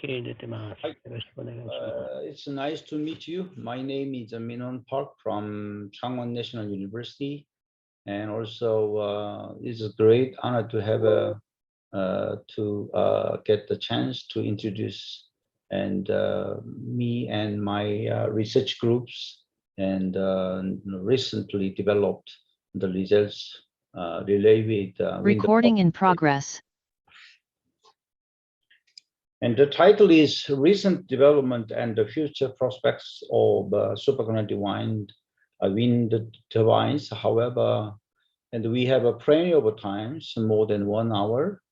Hi, it's nice to meet you. My name is Minon Park from Changwon National University, and also it's a great honor to have get the chance to introduce and me and my research groups and recently developed the results related with Recording in progress. And the title is Recent Development and the Future Prospects of Superconducting Wind Turbines. However, and we have plenty of times, more than 1 hour.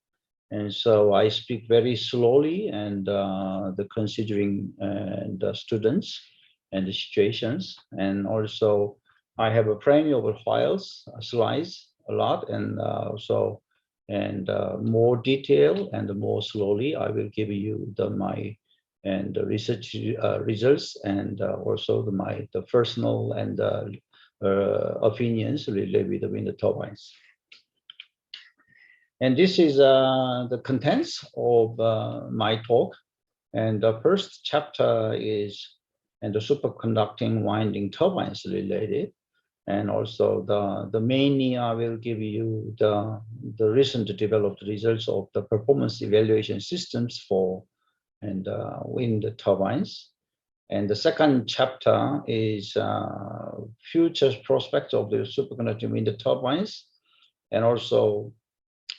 And so I speak very slowly and considering the students and the situations. And also I have plenty of files, slides, a lot. And more detail and more slowly, I will give you my the research results and also the personal and opinions related with the wind turbines. And this is the contents of my talk. And the first chapter is and the superconducting winding turbines related. And also the mainly I will give you the recent developed results of the performance evaluation systems for and wind turbines. And the second chapter is future prospects of the superconducting wind turbines, and also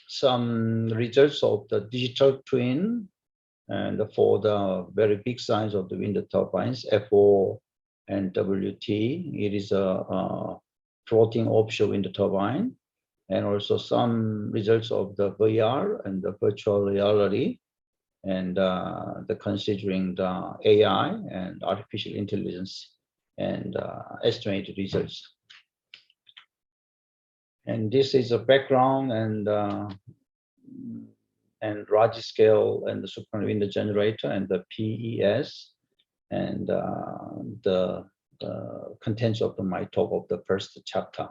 some results of the digital twin and for the very big size of the wind turbines, FO and WT. It is a floating offshore wind turbine, and also some results of the VR and the virtual reality, and the considering the AI and artificial intelligence and estimated results. And this is a background and large scale and the super wind generator and the PES and the contents of my talk of the first chapter.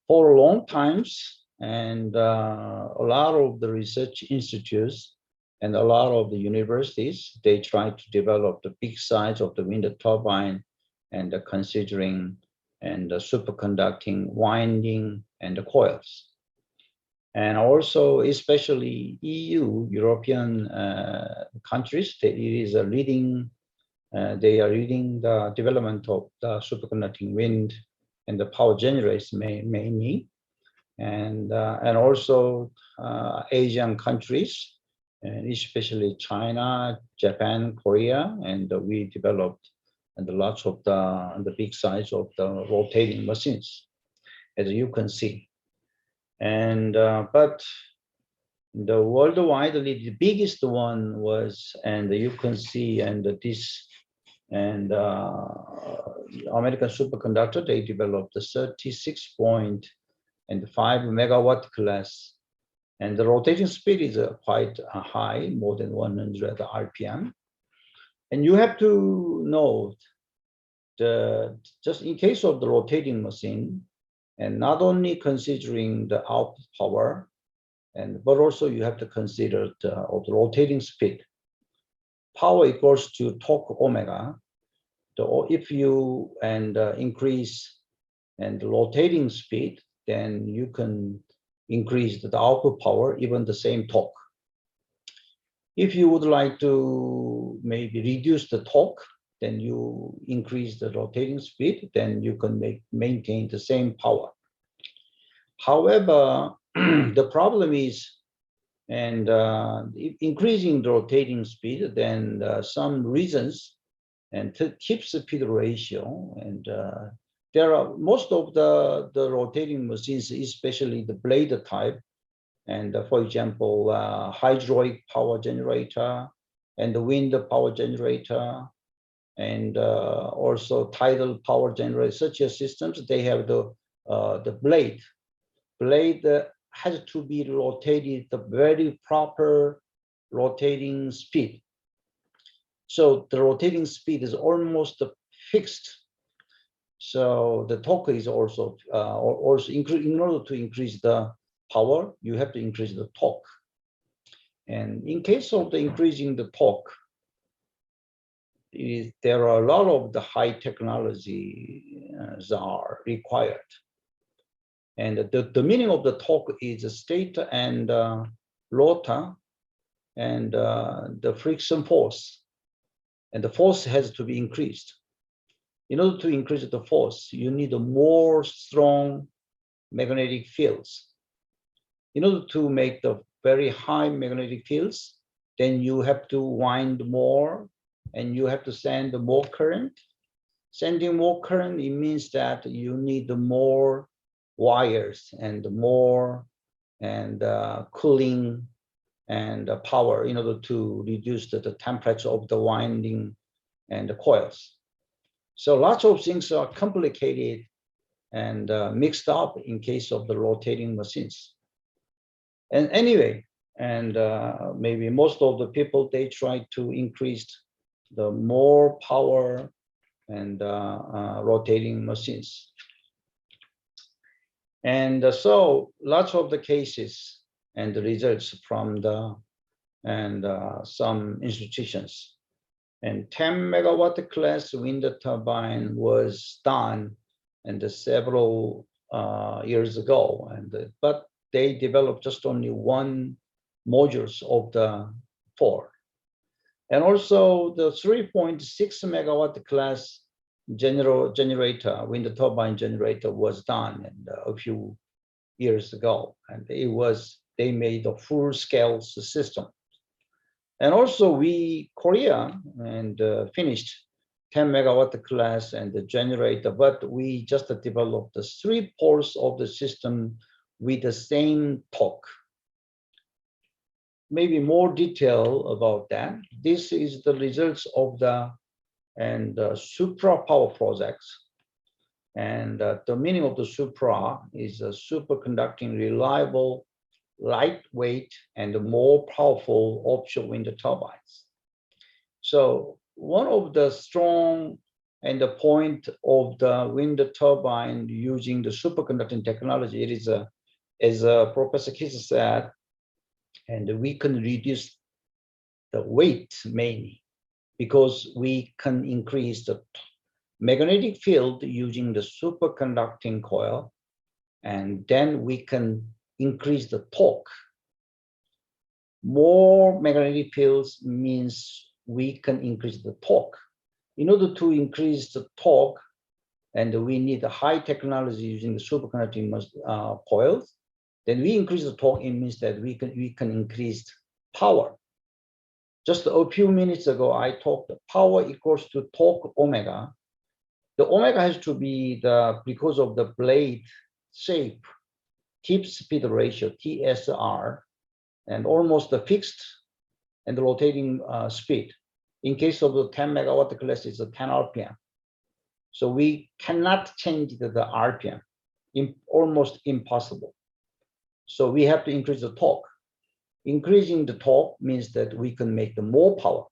For a long times, and a lot of the research institutes and a lot of the universities, they try to develop the big size of the wind turbine and considering and the superconducting winding and the coils. And also, especially EU, European countries, it is a leading. They are leading the development of the superconducting wind and the power generators mainly, and also Asian countries, and especially China, Japan, Korea, and we developed and lots of the big size of the rotating machines, as you can see. And but the worldwide, the biggest one was, and you can see, and this, and American Superconductor, they developed the 36.5 megawatt class, and the rotating speed is quite high, more than 100 RPM. And you have to know just in case of the rotating machine, and not only considering the output power, but also you have to consider the rotating speed. Power equals to torque omega. If you increase and rotating speed, then you can increase the output power, even the same torque. If you would like to maybe reduce the torque, then you increase the rotating speed, then you can maintain the same power. However, the problem is, and increasing the rotating speed, then some reasons and tip speed ratio, and there are most of the rotating machines, especially the blade type, and for example, hydraulic power generator and the wind power generator, and also tidal power generator, such as systems, they have the blade has to be rotated the very proper rotating speed. So the rotating speed is almost fixed. So the torque is also in order to increase the power, you have to increase the torque. And in case of the increasing the torque, there are a lot of the high technology are required. And the meaning of the torque is the stator and rotor and the friction force. And the force has to be increased. In order to increase the force, you need a more strong magnetic fields. In order to make the very high magnetic fields, then you have to wind more and you have to send more current. Sending more current, it means that you need more wires and more and cooling and power in order to reduce the temperature of the winding and the coils. So lots of things are complicated and mixed up in case of the rotating machines. And anyway, and maybe most of the people, they try to increase the more power and rotating machines. And so lots of the cases and the results from the some institutions. And 10 megawatt class wind turbine was done and several years ago. But they developed just only one modules of the 4. And also the 3.6 megawatt class generator, wind turbine generator was done a few years ago. And they made a full scale system. And also Korea finished 10 megawatt class and the generator, but we just developed the 3 poles of the system with the same torque. Maybe more detail about that. This is the results of the Supra power projects. And the meaning of the Supra is a superconducting, reliable, lightweight, and more powerful offshore wind turbines. So one of the strong and the point of the wind turbine using the superconducting technology, it is as Professor Kiss said, and we can reduce the weight mainly because we can increase the magnetic field using the superconducting coil, and then we can increase the torque. More magnetic fields means we can increase the torque. In order to increase the torque, and we need a high technology using the superconducting coils, then we increase the torque, it means that we can increase power. Just a few minutes ago, I talked power equals to torque omega. The omega has to be because of the blade shape, tip speed ratio, TSR, and almost the fixed and the rotating speed. In case of the 10 megawatt class, it's a 10 RPM. So we cannot change the RPM, almost impossible. So we have to increase the torque. Increasing the torque means that we can make the more power.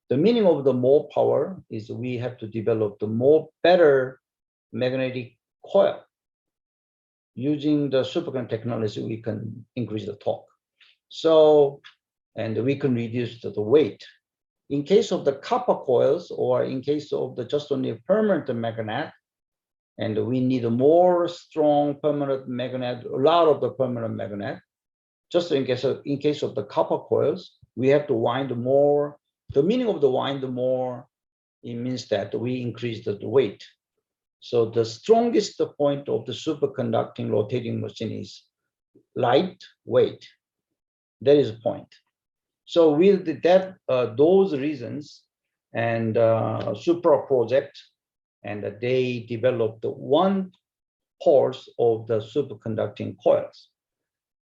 The meaning of the more power is we have to develop the better magnetic coil. Using the superconducting technology, we can increase the torque. So, and we can reduce the weight. In case of the copper coils, or in case of the just only permanent magnet, and we need a more strong permanent magnet, a lot of the permanent magnet. Just in case of the copper coils, we have to wind more. The meaning of the wind more, it means that we increase the weight. So the strongest point of the superconducting rotating machine is lightweight. That is the point. So with that, those reasons, and Supra project, and they developed one pulse of the superconducting coils.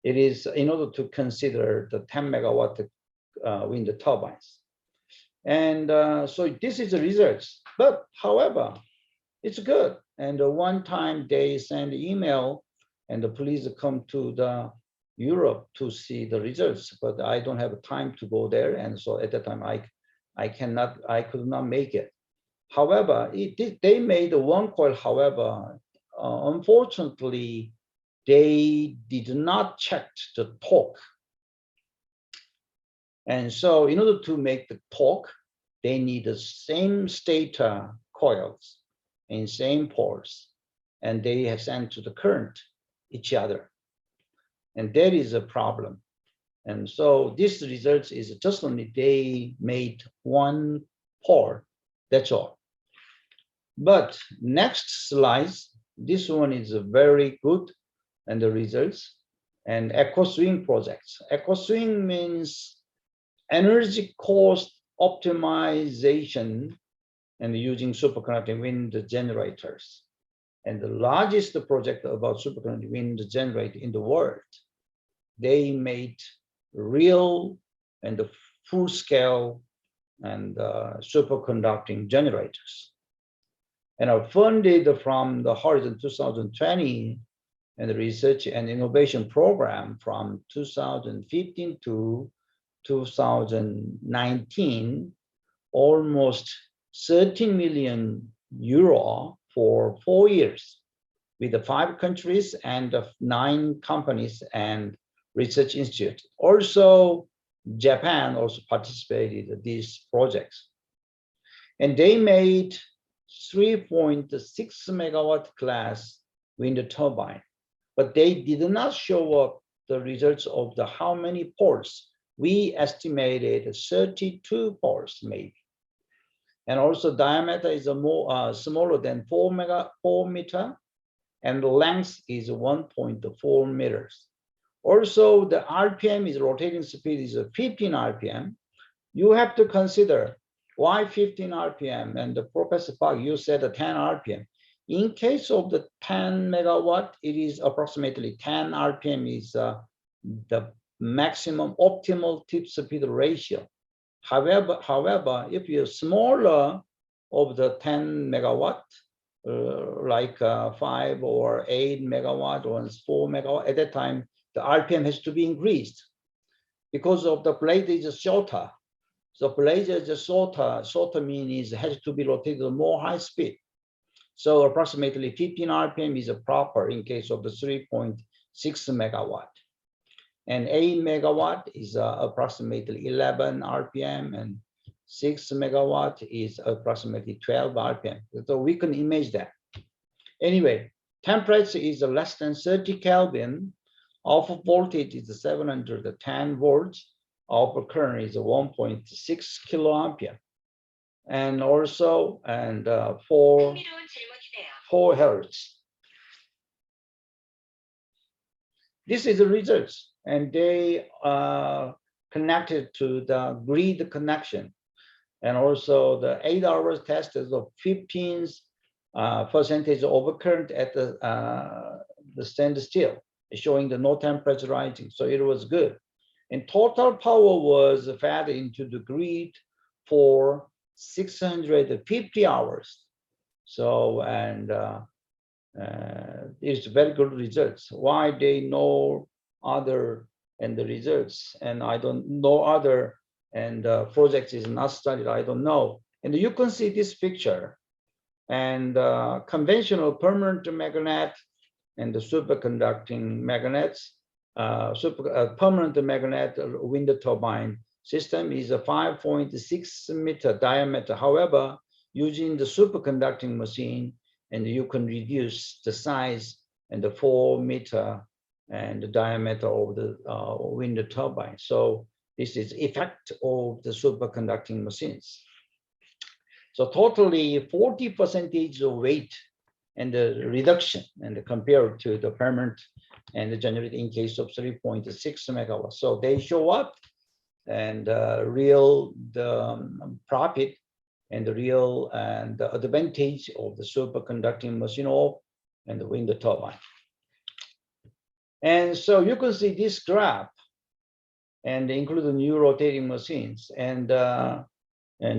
It is in order to consider the 10 megawatt wind turbines. And so this is the results. But however, it's good. And one time they send email and please come to the Europe to see the results, but I don't have time to go there. And so at that time, I could not make it. However, they made one coil. However, unfortunately, they did not check the torque. And so in order to make the torque, they need the same stator coils in same poles, and they have sent to the current each other. And that is a problem. And so this result is just only they made one pole, that's all. But next slide, this one is very good, and the results. And eco-swing projects. Eco-swing means energy cost optimization and using superconducting wind generators. And the largest project about superconducting wind generator in the world, they made real and the full scale and superconducting generators. And are funded from the Horizon 2020 and the Research and Innovation Program from 2015 to 2019, almost 13 million euro for 4 years with the 5 countries and 9 companies and research institutes. Also, Japan also participated in these projects. And they made 3.6 megawatt class wind turbine, but they did not show up the results of the how many poles. We estimated 32 poles maybe. And also diameter is more smaller than 4 meter, and the length is 1.4 meters. Also, the RPM is rotating speed is 15 RPM. You have to consider why 15 RPM, and the Professor Park, you said 10 RPM. In case of the 10 megawatt, it is approximately 10 RPM is the maximum optimal tip speed ratio. However, if you're smaller of the 10 megawatt, like 5 or 8 megawatt or 4 megawatt, at that time, the RPM has to be increased because of the blade is shorter. So blade is shorter means it has to be rotated at more high speed. So approximately 15 RPM is proper in case of the 3.6 megawatt. And 8 megawatt is approximately 11 RPM, and 6 megawatt is approximately 12 RPM. So we can imagine that. Anyway, temperature is less than 30 Kelvin. Output voltage is 710 volts. Output current is 1.6 kiloampere. And also, 4 hertz. This is the results, and they are connected to the grid connection. And also the 8 hours test is of 15% overcurrent at the standstill, showing the no temperature rising. So it was good. And total power was fed into the grid for 650 hours. So, and it's very good results. Why they know other and the results, and I don't know other, and project is not studied, I don't know. And you can see this picture, and conventional permanent magnet and the superconducting magnets, permanent magnet wind turbine system is a 5.6 meter diameter. However, using the superconducting machine, and you can reduce the size and the 4 meter and the diameter of the wind turbine. So this is effect of the superconducting machines. So totally 40% of weight and the reduction, and compared to the permanent and the generated in case of 3.6 megawatts. So they show up, and real profit and the real and the advantage of the superconducting machine and the wind turbine. And so you can see this graph, and include the new rotating machines, and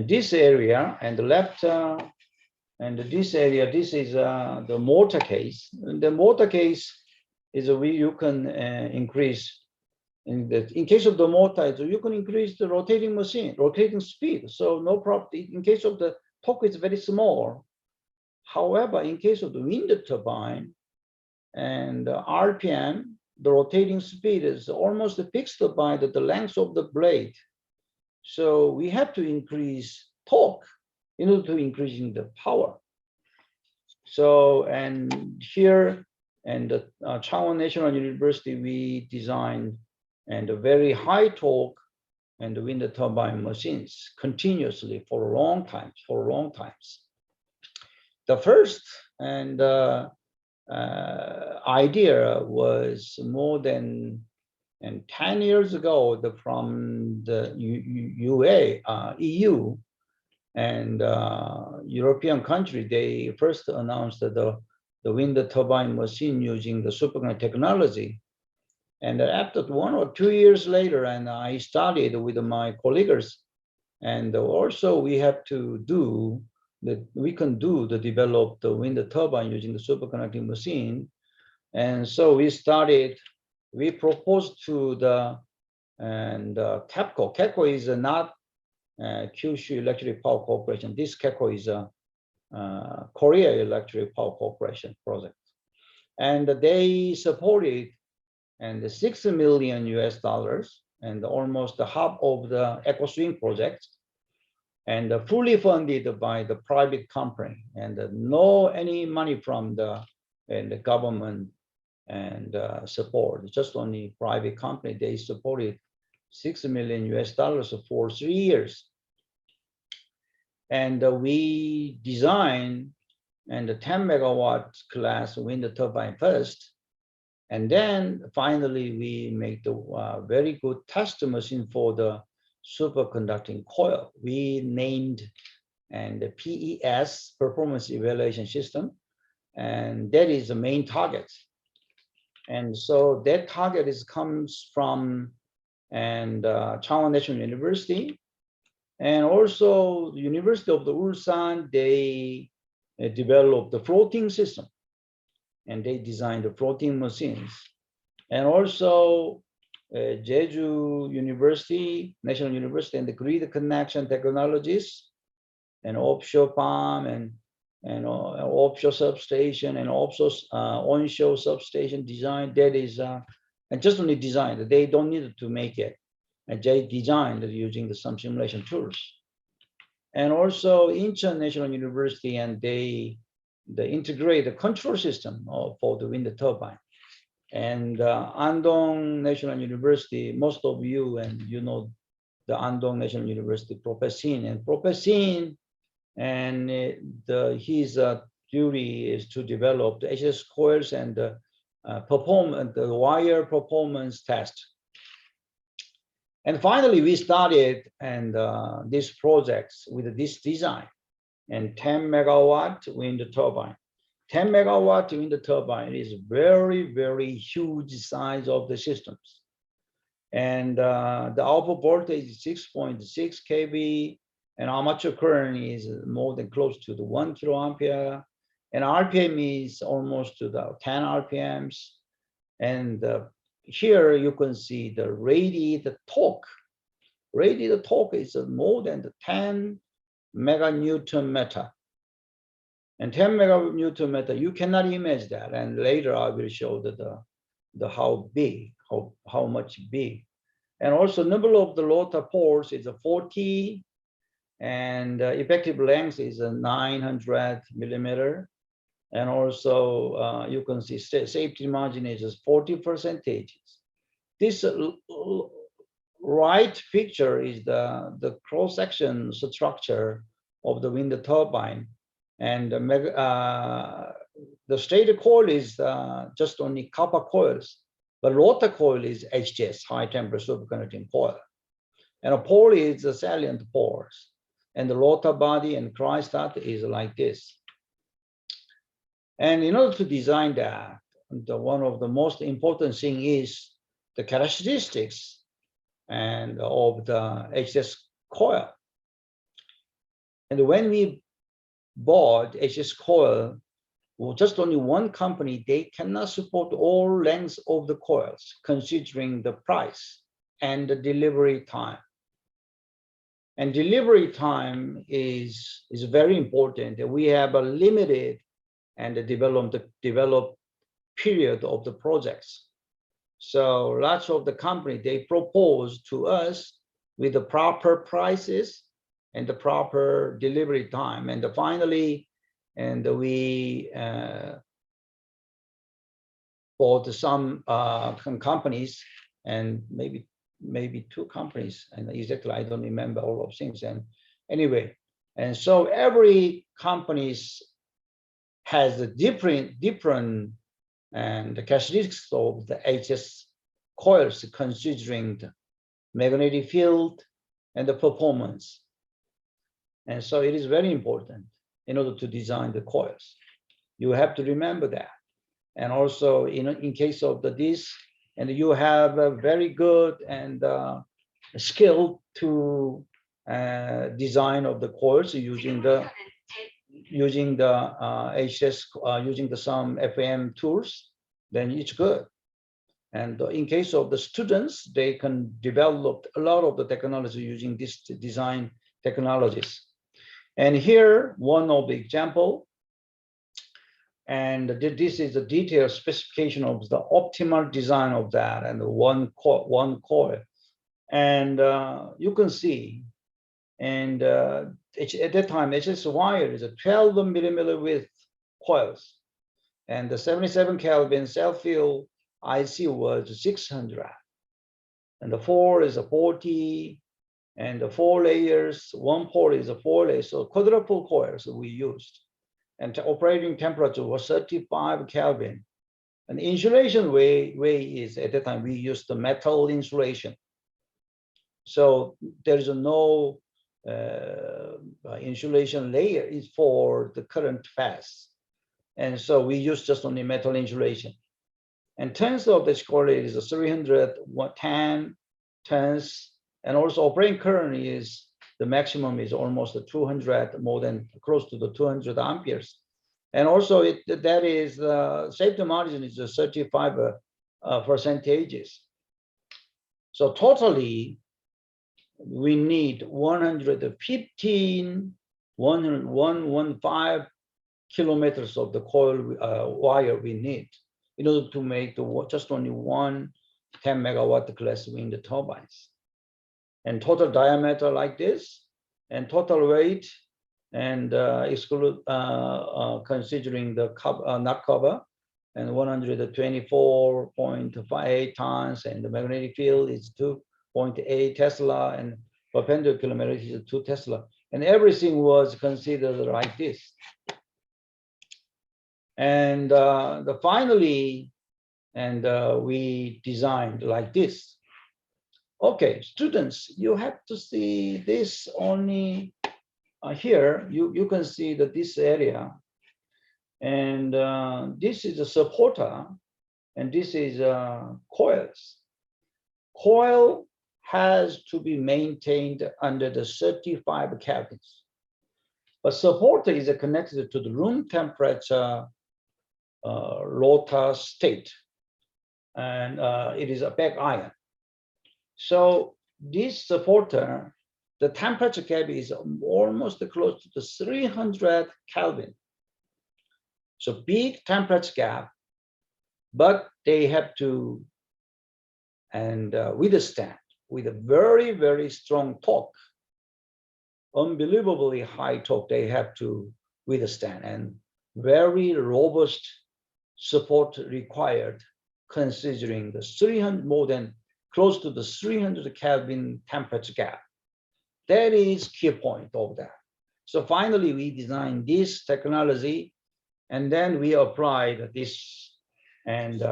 this area and the left, and this area, this is the motor case. And the motor case is you can increase. In case of the motor, so you can increase the rotating machine, rotating speed. So no problem. In case of the torque, it's very small. However, in case of the wind turbine and RPM, the rotating speed is almost fixed by the length of the blade. So we have to increase torque in order to increasing the power. So, and here, and Changwon National University, we designed and a very high torque and wind turbine machines continuously for a long time, The first and idea was more than 10 years ago from the EU and European country. They first announced the wind turbine machine using the superconductor technology. And after 1 or 2 years later, and I studied with my colleagues, and also we have to do that. We can do the develop the wind turbine using the superconducting machine. And so we proposed to the KEPCO. KEPCO is not Kyushu Electric Power Corporation. This KEPCO is a Korea Electric Power Corporation project. And they supported and $6 million and almost half of the EcoSwing project, and fully funded by the private company, and no any money from the government and support, just only private company. They supported $6 million for 3 years. And we designed and the 10 megawatt class wind turbine first. And then finally, we make the very good test machine for the superconducting coil. We named and the PES, Performance Evaluation System, and that is the main target. And so that target comes from Changwon National University, and also the University of the Ulsan. They developed the floating system, and they designed the floating machines. And also Jeju University, National University, and the grid connection technologies, and offshore farm, and offshore substation, and also onshore substation design. That is, and just only designed. They don't need to make it. And they designed using some simulation tools. And also Incheon National University, and they integrate the control system for the wind turbine. And Andong National University, most of you, and you know the Andong National University, Professor Sin, and his duty is to develop the HS coils and perform the wire performance test. And finally, we started and these projects with this design and 10 megawatt wind turbine. 10 megawatt wind turbine is very, very huge size of the systems. And the output voltage is 6.6 kV, and armature current is more than close to the 1 kiloampere, and RPM is almost to the 10 RPMs. And here you can see the radiated torque. Radiated torque is more than the 10 meganewton meter. And 10 meganewton meter, you cannot imagine that. And later I will show the how big, how much big. And also number of the rotor poles is 40, and effective length is 900 millimeter. And also you can see safety margin is 40%. This right picture is the cross-section structure of the wind turbine. And the stator coil is just only copper coils, but rotor coil is HTS, high temperature superconducting coil. And a pole is the salient poles. And the rotor body and cryostat is like this. And in order to design that, one of the most important thing is the characteristics and of the HS coil. And when we bought HS coil, well, just only one company, they cannot support all lengths of the coils, considering the price and the delivery time. And delivery time is very important. We have a limited and the develop period of the projects. So lots of the company, they propose to us with the proper prices and the proper delivery time. And finally, and we bought some companies, and maybe two companies, and exactly I don't remember all of things. And anyway, and so every companies has a different and the characteristics of the HS coils, considering the magnetic field and the performance. And so it is very important in order to design the coils. You have to remember that. And also, in case of this, and you have a very good and skill to design of the coils using the HS, using some FM tools, then it's good. And in case of the students, they can develop a lot of the technology using this design technologies. And here, one of the example, and this is a detailed specification of the optimal design of that, and one coil. And you can see, and at that time, HS wire is a 12 millimeter width coils, and the 77 Kelvin cell-field IC was 600, and the 4 is a 40, and the 4 layers, one port is a 4 layers, so quadruple coils we used. And the operating temperature was 35 Kelvin. And the insulation way is, at that time, we used the metal insulation. So there is no insulation layer is for the current phase. And so we use just only metal insulation. And turns of this coil is 310 turns, and also operating current is the maximum is almost 200, more than close to the 200 amperes. And also that is safety margin is 35 percentages. So totally we need 115 kilometers of the coil wire we need in order to make just only one 10 megawatt class wind turbines. And total diameter like this, and total weight, and exclude considering the nut cover, and 124.58 tons, and the magnetic field is 2.8 Tesla, and perpendicular magnetic is 2 Tesla, and everything was considered like this. And finally, and we designed like this. Okay, students, you have to see this only here. You can see that this area, and this is a supporter, and this is coils. Coil has to be maintained under the 35 Kelvins, but supporter is connected to the room temperature rotor state, and it is a back iron. So this supporter, the temperature gap is almost close to the 300 Kelvin. So big temperature gap, but they have to withstand with a very, very strong torque, unbelievably high torque they have to withstand, and very robust support required, considering the 300, more than close to the 300 Kelvin temperature gap. That is key point of that. So finally, we designed this technology, and then we applied this and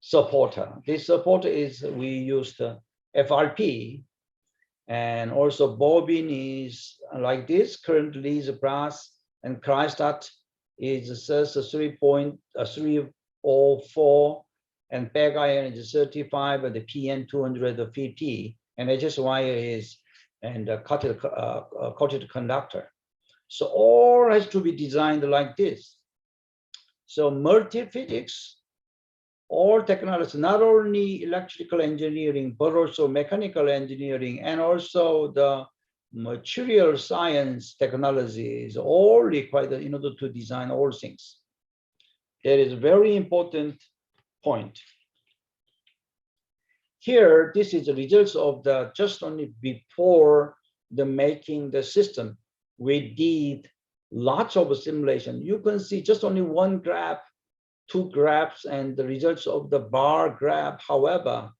supporter. This supporter is, we used FRP, and also bobbin is like this. Currently is brass, and Kreisstadt is 3.304, and back iron is 35, and the PN 250, and HS wire is coated conductor. So all has to be designed like this. So multi-physics, all technology, not only electrical engineering, but also mechanical engineering, and also the material science technology is all required in order to design all things. That is a very important point. here, this is the results of the just only before the making the system. We did lots of simulation. You can see just only one graph, two graphs, and the results of the bar graph. However,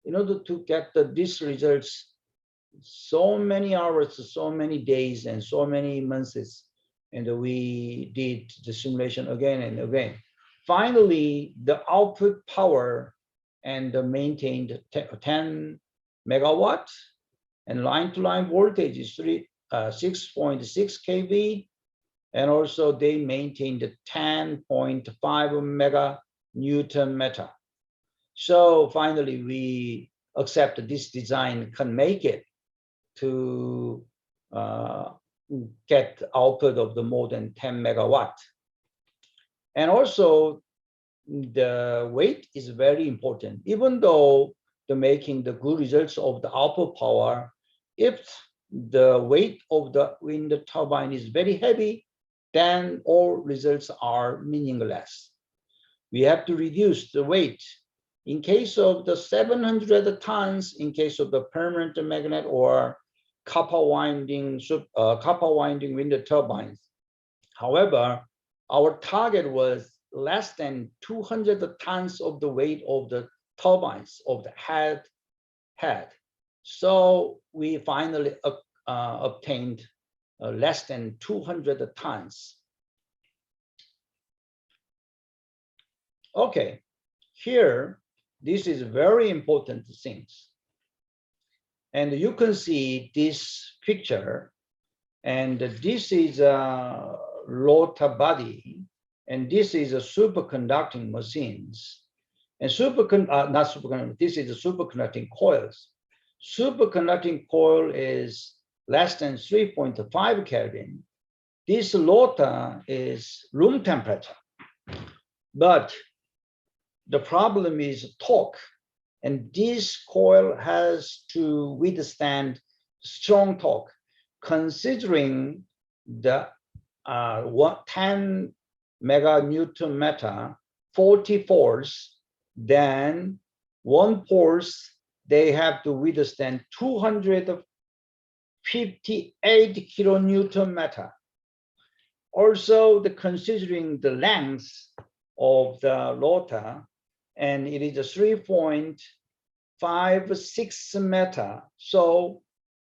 in order to get these results, so many hours, so many days, and so many months, and we did the simulation again and again. Finally, the output power and maintained 10 megawatts, and line-to-line voltage is 6.6 kV, and also they maintained 10.5 mega Newton meter. So finally, we accept this design can make it to get output of the more than 10 megawatt. And also the weight is very important. Even though the making the good results of the output power, if the weight of the wind turbine is very heavy, then all results are meaningless. We have to reduce the weight. In case of the 700 tons, in case of the permanent magnet or copper winding wind turbines. However, our target was less than 200 tons of the weight of the turbines of the head. So we finally obtained less than 200 tons. Okay, here, this is very important things. And you can see this picture, and this is a rotor body, and this is a superconducting machines. And this is a superconducting coils. Superconducting coil is less than 3.5 Kelvin. This rotor is room temperature. But the problem is torque. And this coil has to withstand strong torque. Considering the 10 mega Newton meter, 40 force, then one force, they have to withstand 258 kilonewton meter. Also, considering the length of the rotor, and it is a 3.56 meter. So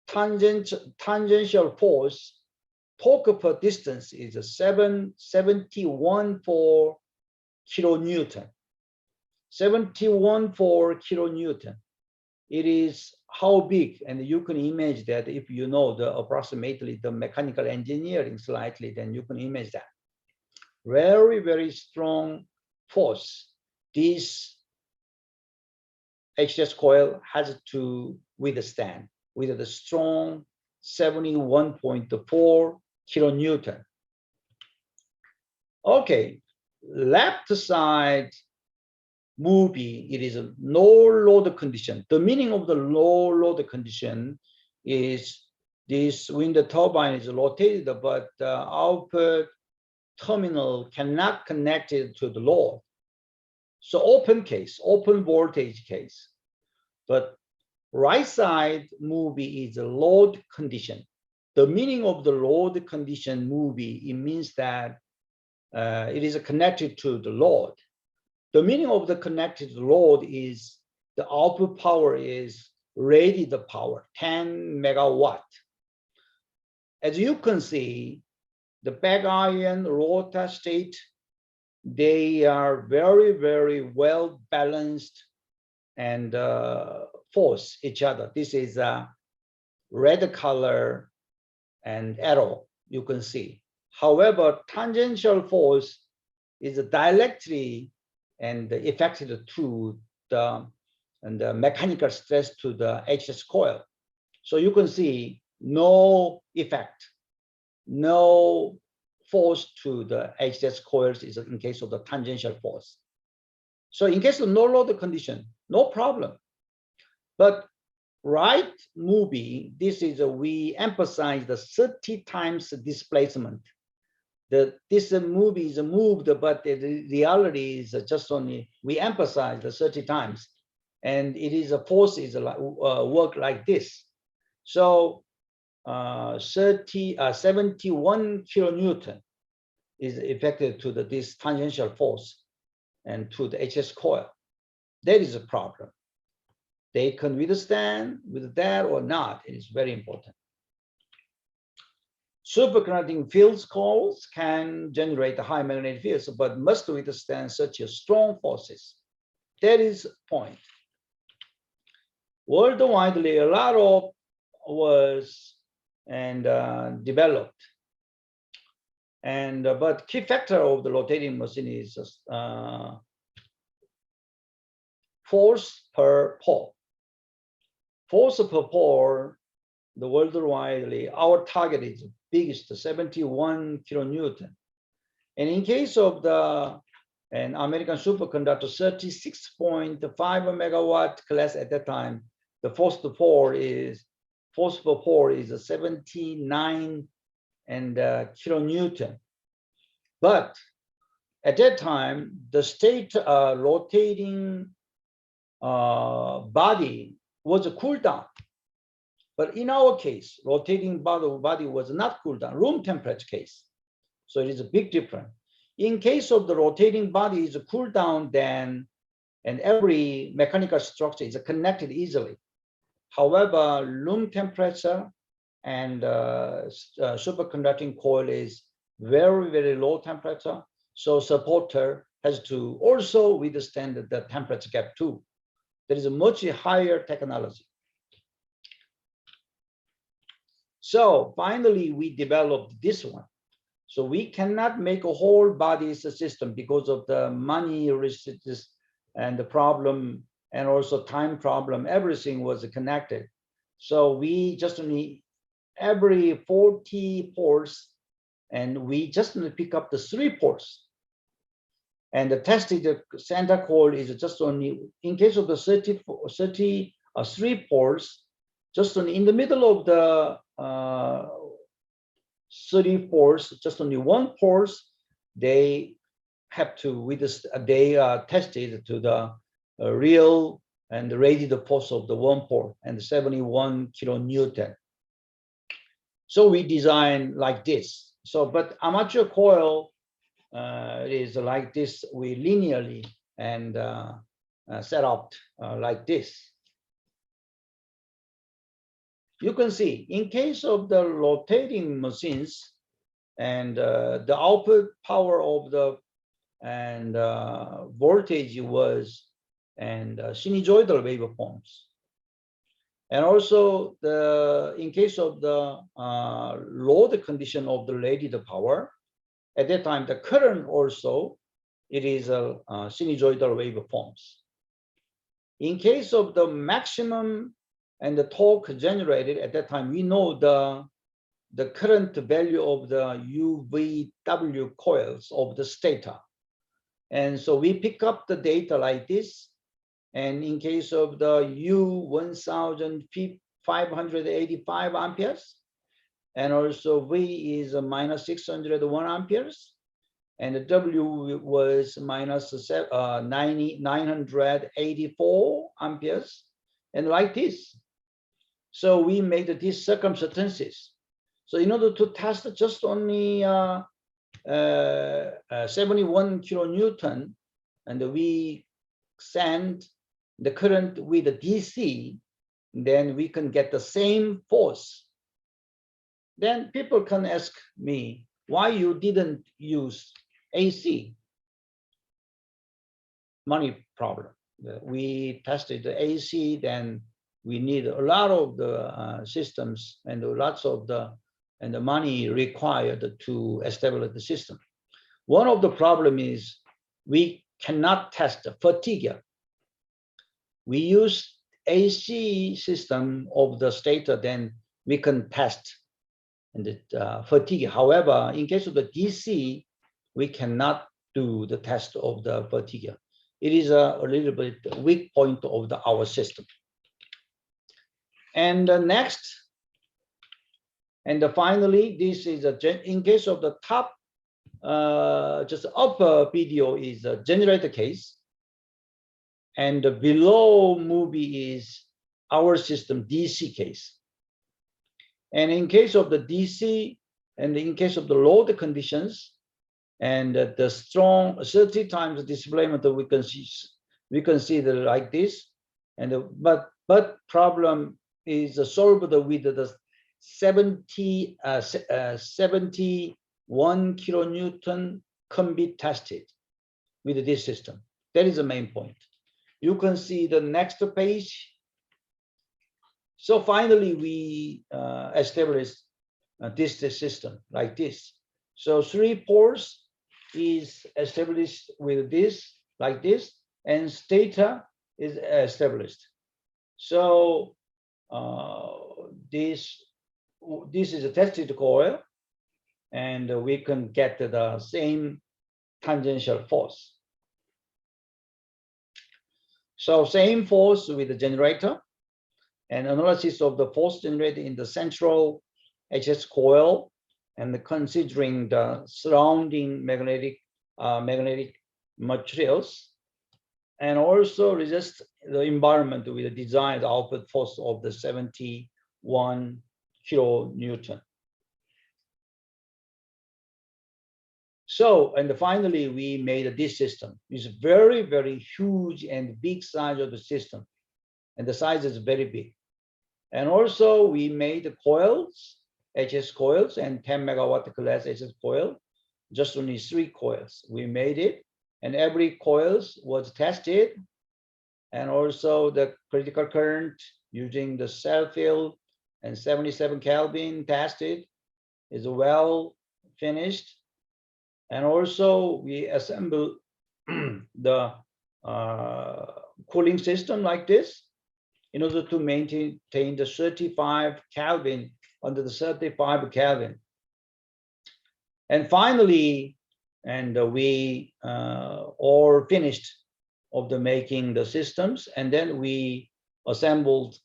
tangential force, torque per distance is 71.4 kilonewton. 71.4 kilonewton. It is how big, and you can imagine that if you know approximately the mechanical engineering slightly, then you can imagine that. Very, very strong force. This HS coil has to withstand with the strong 71.4 kilonewton. Okay, left side movie, it is a no load condition. The meaning of the low load condition is this wind turbine is rotated, but the output terminal cannot connect it to the load. So open case, open voltage case. But right side movie is a load condition. The meaning of the load condition movie, it means that it is connected to the load. The meaning of the connected load is the output power is rated power, 10 megawatt. As you can see, the back iron rotor state, they are very, very well balanced and force each other. This is a red color and arrow you can see. However, tangential force is directly and affected through the mechanical stress to the HS coil. So you can see no effect, no force to the HS coils is in case of the tangential force. So in case of no load condition, no problem. But right movie, this is we emphasize the 30 times displacement. This movie is moved, but the reality is just only we emphasize the 30 times. and it is a force is like work like this. So 71 kilonewton is affected to this tangential force and to the HS coil. That is a problem. They can withstand with that or not. It is very important. Superconducting field coils can generate high magnetic fields, but must withstand such strong forces. That is the point. Worldwide, a lot of was developed, but key factor of the rotating machine is force per pole. Force per pole, the worldwide, our target is biggest, 71 kilonewton. And in case of an American superconductor, 36.5 megawatt class at that time, the force per pole is 79 kilonewton. But at that time, the state rotating body was cooled down. But in our case, rotating body was not cooled down, room temperature case. So it is a big difference. In case of the rotating body is cooled down, then and every mechanical structure is connected easily. However, room temperature and superconducting coil is very, very low temperature. So supporter has to also withstand the temperature gap too. There is a much higher technology. So finally, we developed this one. So we cannot make a whole body system because of the money restrictions and the problem, and also time problem. Everything was connected. So we just need every 40 ports, and we just need to pick up the 3 ports. And the tested center coil is just only, in case of the 33 ports, just only in the middle of the 30 ports, just only 1 port, they have to tested to the real and rated force of the 1 port and 71 kilonewton. So we design like this. So, but amateur coil is like this. We linearly and set up like this. You can see in case of the rotating machines and the output power of the voltage was sinusoidal waveforms. And also in case of the load condition of the rated power, at that time the current also, it is a sinusoidal waveforms. In case of the maximum and the torque generated at that time, we know the current value of the UVW coils of the stator. And so we pick up the data like this. And in case of the U1585 amperes, and also V is minus 601 amperes, and the W was minus 984 amperes, and like this. So we made these circumstances. So in order to test just only 71 kilonewton, and we send the current with the DC, then we can get the same force. Then people can ask me, why you didn't use AC? Money problem. We tested the AC, then we need a lot of the systems and lots of the money required to establish the system. One of the problem is we cannot test the fatigue. We use AC system of the stator, then we can test the fatigue. However, in case of the DC, we cannot do the test of the fatigue. It is a little bit weak point of our system. And next, and finally, this is in case of the top, just upper video is a generator case. And the below movie is our system DC case. And in case of the DC, and in case of the load conditions, and the strong 30 times displacement, we can see that like this. And but problem is solved with the 71 kilonewton can be tested with this system. That is the main point. You can see the next page. So finally, we established this system like this. So 3 pores is established with this, like this, and stator is established. So this is a tested coil, and we can get the same tangential force. So same force with the generator, and analysis of the force generated in the central HS coil, and considering the surrounding magnetic materials, and also resist the environment with the designed output force of the 71 kilonewton. So, and finally, we made this system. It's very, very huge and big size of the system, and the size is very big. And also, we made the coils, HS coils, and 10 megawatt class HS coil, just only 3 coils. We made it, and every coils was tested, and also the critical current using the cell field and 77 Kelvin tested is well finished. And also we assemble the cooling system like this in order to maintain the 35 Kelvin under the 35 Kelvin. And finally, and we all finished of the making the systems, and then we assembled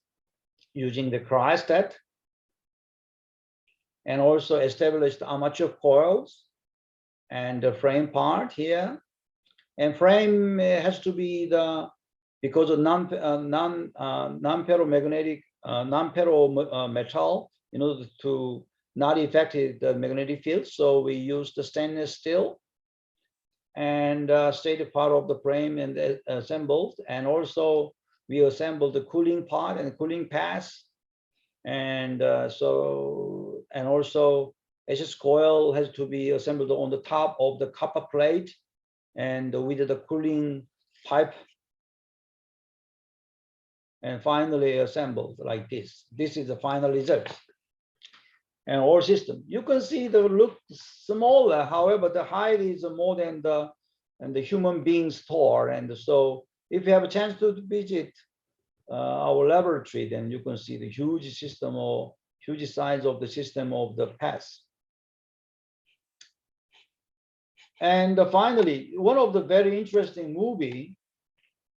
using the cryostat, and also established armature coils and the frame part here. And frame has to be the, because of non-ferromagnetic, non-ferro metal, in order to not affect the magnetic field. So we use the stainless steel and stated part of the frame and assembled. And also we assembled the cooling part and the cooling pass. And and also HS coil has to be assembled on the top of the copper plate and with the cooling pipe. And finally assembled like this. This is the final result. And our system, you can see the look smaller, however, the height is more than the human being's tall. And so if you have a chance to visit our laboratory, then you can see the huge system or huge size of the system of the pass. And finally, one of the very interesting movie,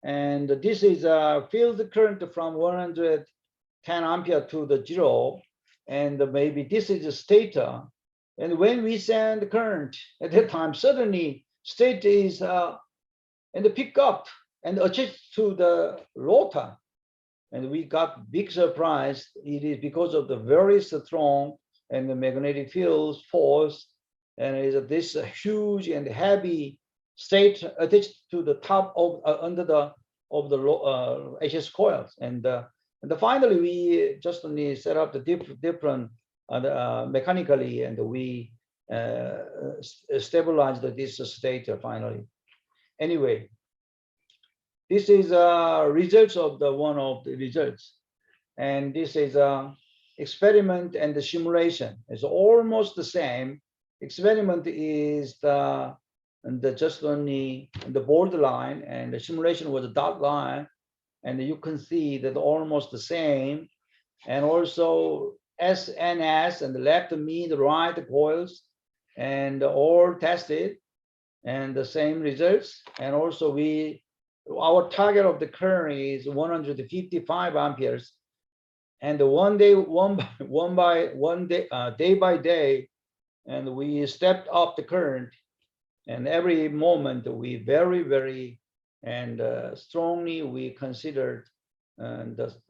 and this is a field current from 110 ampere to the 0. And maybe this is a stator. And when we send the current at that time, suddenly stator is and pick up and attached to the rotor. And we got big surprise. It is because of the very strong and the magnetic field force, and is this huge and heavy stator attached to the top of under the HS coils. And finally, we just only set up the different mechanically, and we stabilized this stator finally. Anyway, this is results of one of the results, and this is experiment and the simulation. It's almost the same. Experiment is just only the borderline, and the simulation was a dot line. And you can see that almost the same. And also S and S and the left, mid, right coils, and all tested, and the same results. And also our target of the current is 155 amperes. And day by day, and we stepped up the current. And every moment we very and strongly we considered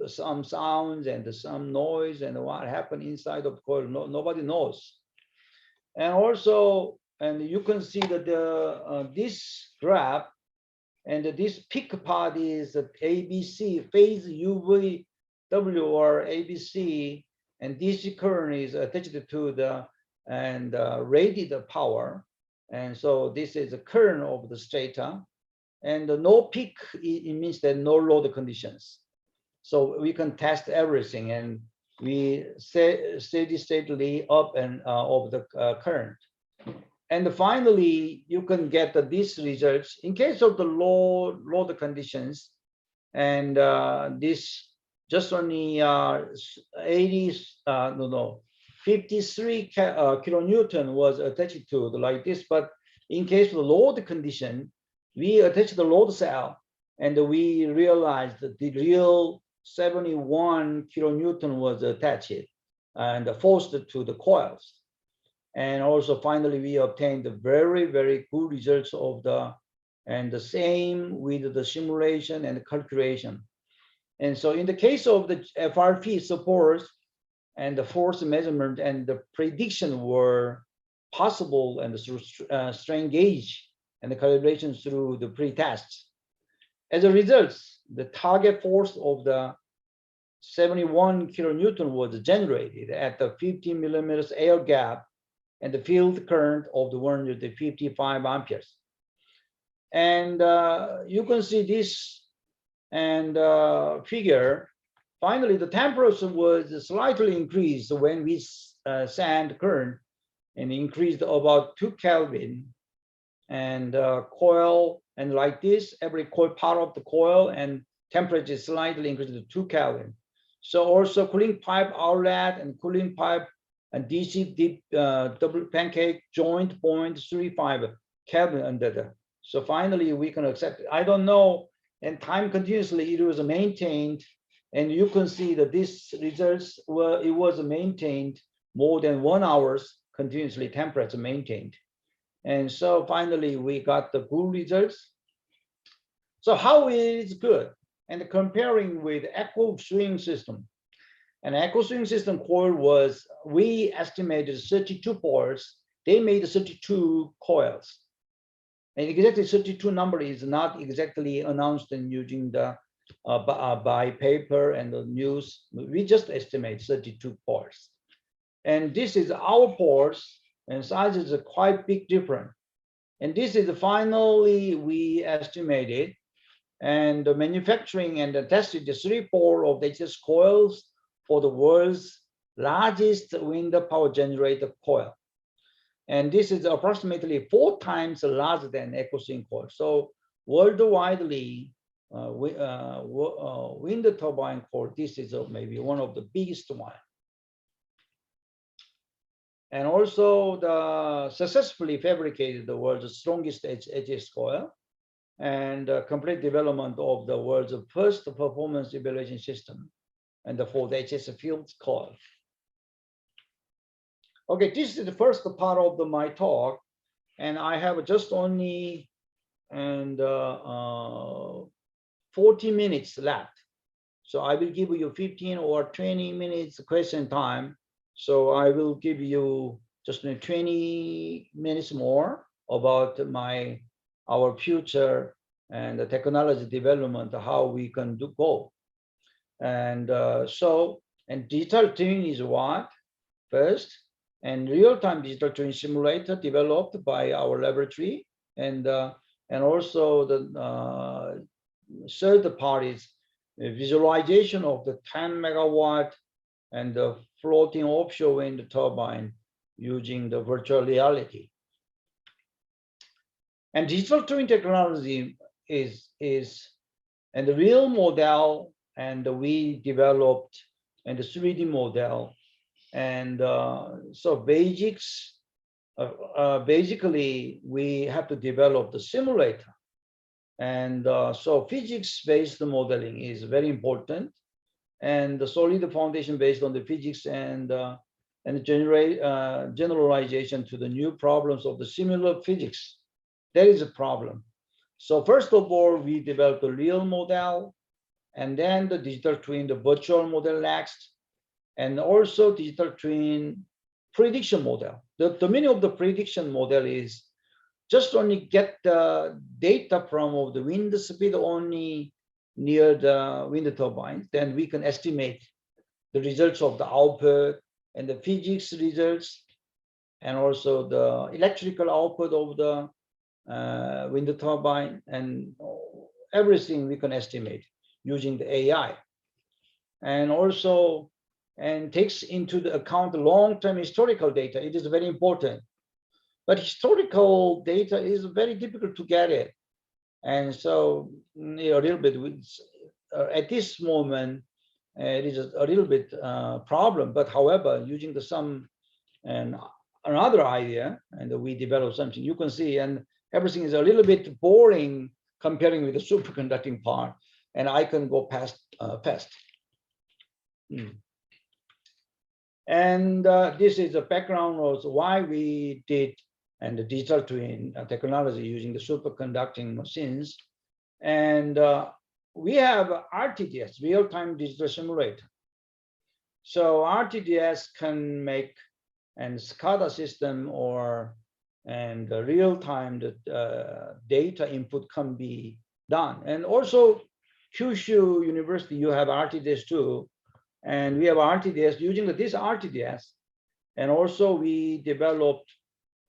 some sounds and some noise and what happened inside of the coil. Nobody knows. And also, and you can see that this graph and this peak part is ABC, phase UVW or ABC, and DC current is attached to the rated power. And so this is the current of the stator. And no peak, it means that no load conditions. So we can test everything, and we steadily up and of the current. And finally, you can get these results in case of the low load conditions. And this just only 53 kilonewton was attached to like this. But in case of the load condition, we attached the load cell, and we realized that the real 71 kilonewton was attached and forced to the coils. And also finally, we obtained very, very good results of the same with the simulation and the calculation. And so in the case of the FRP supports and the force measurement and the prediction were possible, and through strain gauge and the calibration through the pre-tests. As a result, the target force of the 71 kilonewton was generated at the 50 millimeters air gap and the field current of the 155 amperes. And you can see this and figure. Finally, the temperature was slightly increased when we send current, and increased about 2 Kelvin. And coil, and like this, every coil part of the coil and temperature slightly increased to 2 Kelvin. So also cooling pipe outlet and cooling pipe and DC deep double pancake joint 0.35 Kelvin under there. So finally we can accept it. I don't know, and time continuously it was maintained, and you can see that these results were, it was maintained more than 1 hour continuously, temperature maintained. And so finally we got the good results. So how is good? And comparing with echo swing system. An echo swing system coil was, we estimated 32 ports. They made 32 coils. And exactly 32 number is not exactly announced in using the by paper and the news. We just estimate 32 ports. And this is our ports, and size is a quite big difference. And this is finally we estimated, and the manufacturing and the tested the 3 pole of the HS coils for the world's largest wind power generator coil. And this is approximately 4 times larger than echo swing coil. So worldwidely, wind turbine coil, this is maybe one of the biggest one. And also the successfully fabricated the world's strongest HS coil, and complete development of the world's first performance evaluation system, and for the HS field coil. Okay, this is the first part of my talk, and I have just only 40 minutes left. So I will give you 15 or 20 minutes question time. So I will give you just 20 minutes more about our future and the technology development, how we can go. And and digital twin is what? First, and real-time digital twin simulator developed by our laboratory, and also the third part is visualization of the 10 megawatt and the floating offshore wind turbine using the virtual reality. And digital twin technology is and the real model, and we developed and the 3D model. And so basics, basically we have to develop the simulator. And so physics-based modeling is very important, and the solid foundation based on the physics and generate generalization to the new problems of the similar physics. That is a problem. So first of all, we developed the real model, and then the digital twin, the virtual model next, and also digital twin prediction model. The meaning of the prediction model is just only get the data from of the wind speed only near the wind turbine, then we can estimate the results of the output and the physics results, and also the electrical output of the wind turbine, and everything we can estimate using the AI. And also, and takes into the account long-term historical data. It is very important. But historical data is very difficult to get it. And so a little bit, at this moment, it is a little bit problem. But however, using the some and another idea, and we develop something, you can see, and everything is a little bit boring comparing with the superconducting part, and I can go past fast. And this is the background of why we did and the digital twin technology using the superconducting machines. And we have RTDS, real-time digital simulator. So RTDS can make and SCADA system or and real-time data input can be done. And also Kyushu University, you have RTDS too. And we have RTDS using this RTDS. And also we developed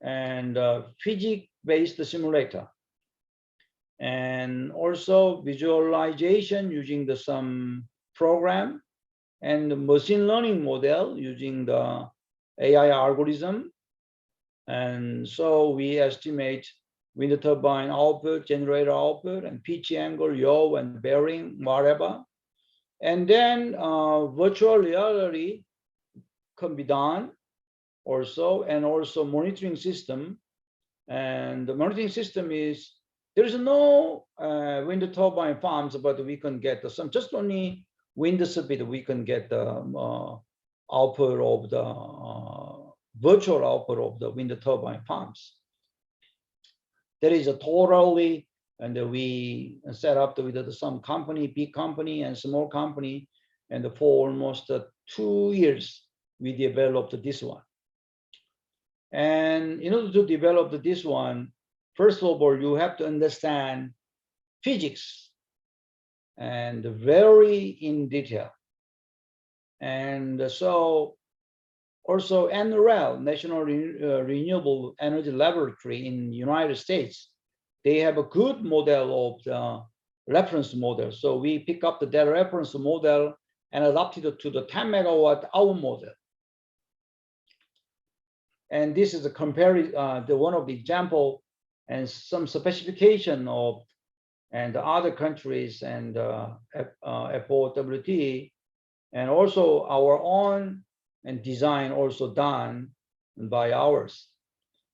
and physics-based simulator. And also visualization using the some program and the machine learning model using the AI algorithm. And so we estimate wind turbine output, generator output, and pitch angle, yaw, and bearing, whatever. And then virtual reality can be done also, and also monitoring system. And the monitoring system is, there is no wind turbine farms, but we can get some, just only wind speed, we can get the output of the virtual output of the wind turbine farms. There is a totally, and we set up with some company, big company and small company, and for almost 2 years, we developed this one. And in order to develop this one, first of all, you have to understand physics and very in detail. And so also NREL, National Renewable Energy Laboratory in the United States, they have a good model of the reference model. So we pick up that reference model and adapted it to the 10 megawatt hour model. And this is a the one of the example and some specification of and other countries and FOWT, and also our own and design also done by ours,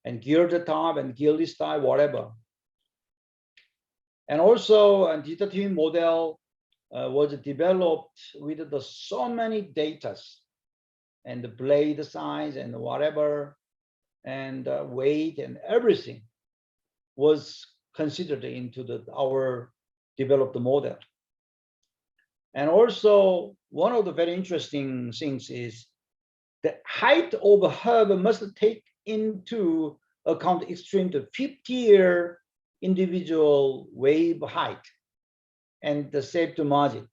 and gear the top and gear this type, whatever. And also a digital twin model was developed with so many data and the blade size and whatever, and weight and everything was considered into our developed model. And also one of the very interesting things is the height of a hub must take into account extreme to 50-year individual wave height and the safety margin.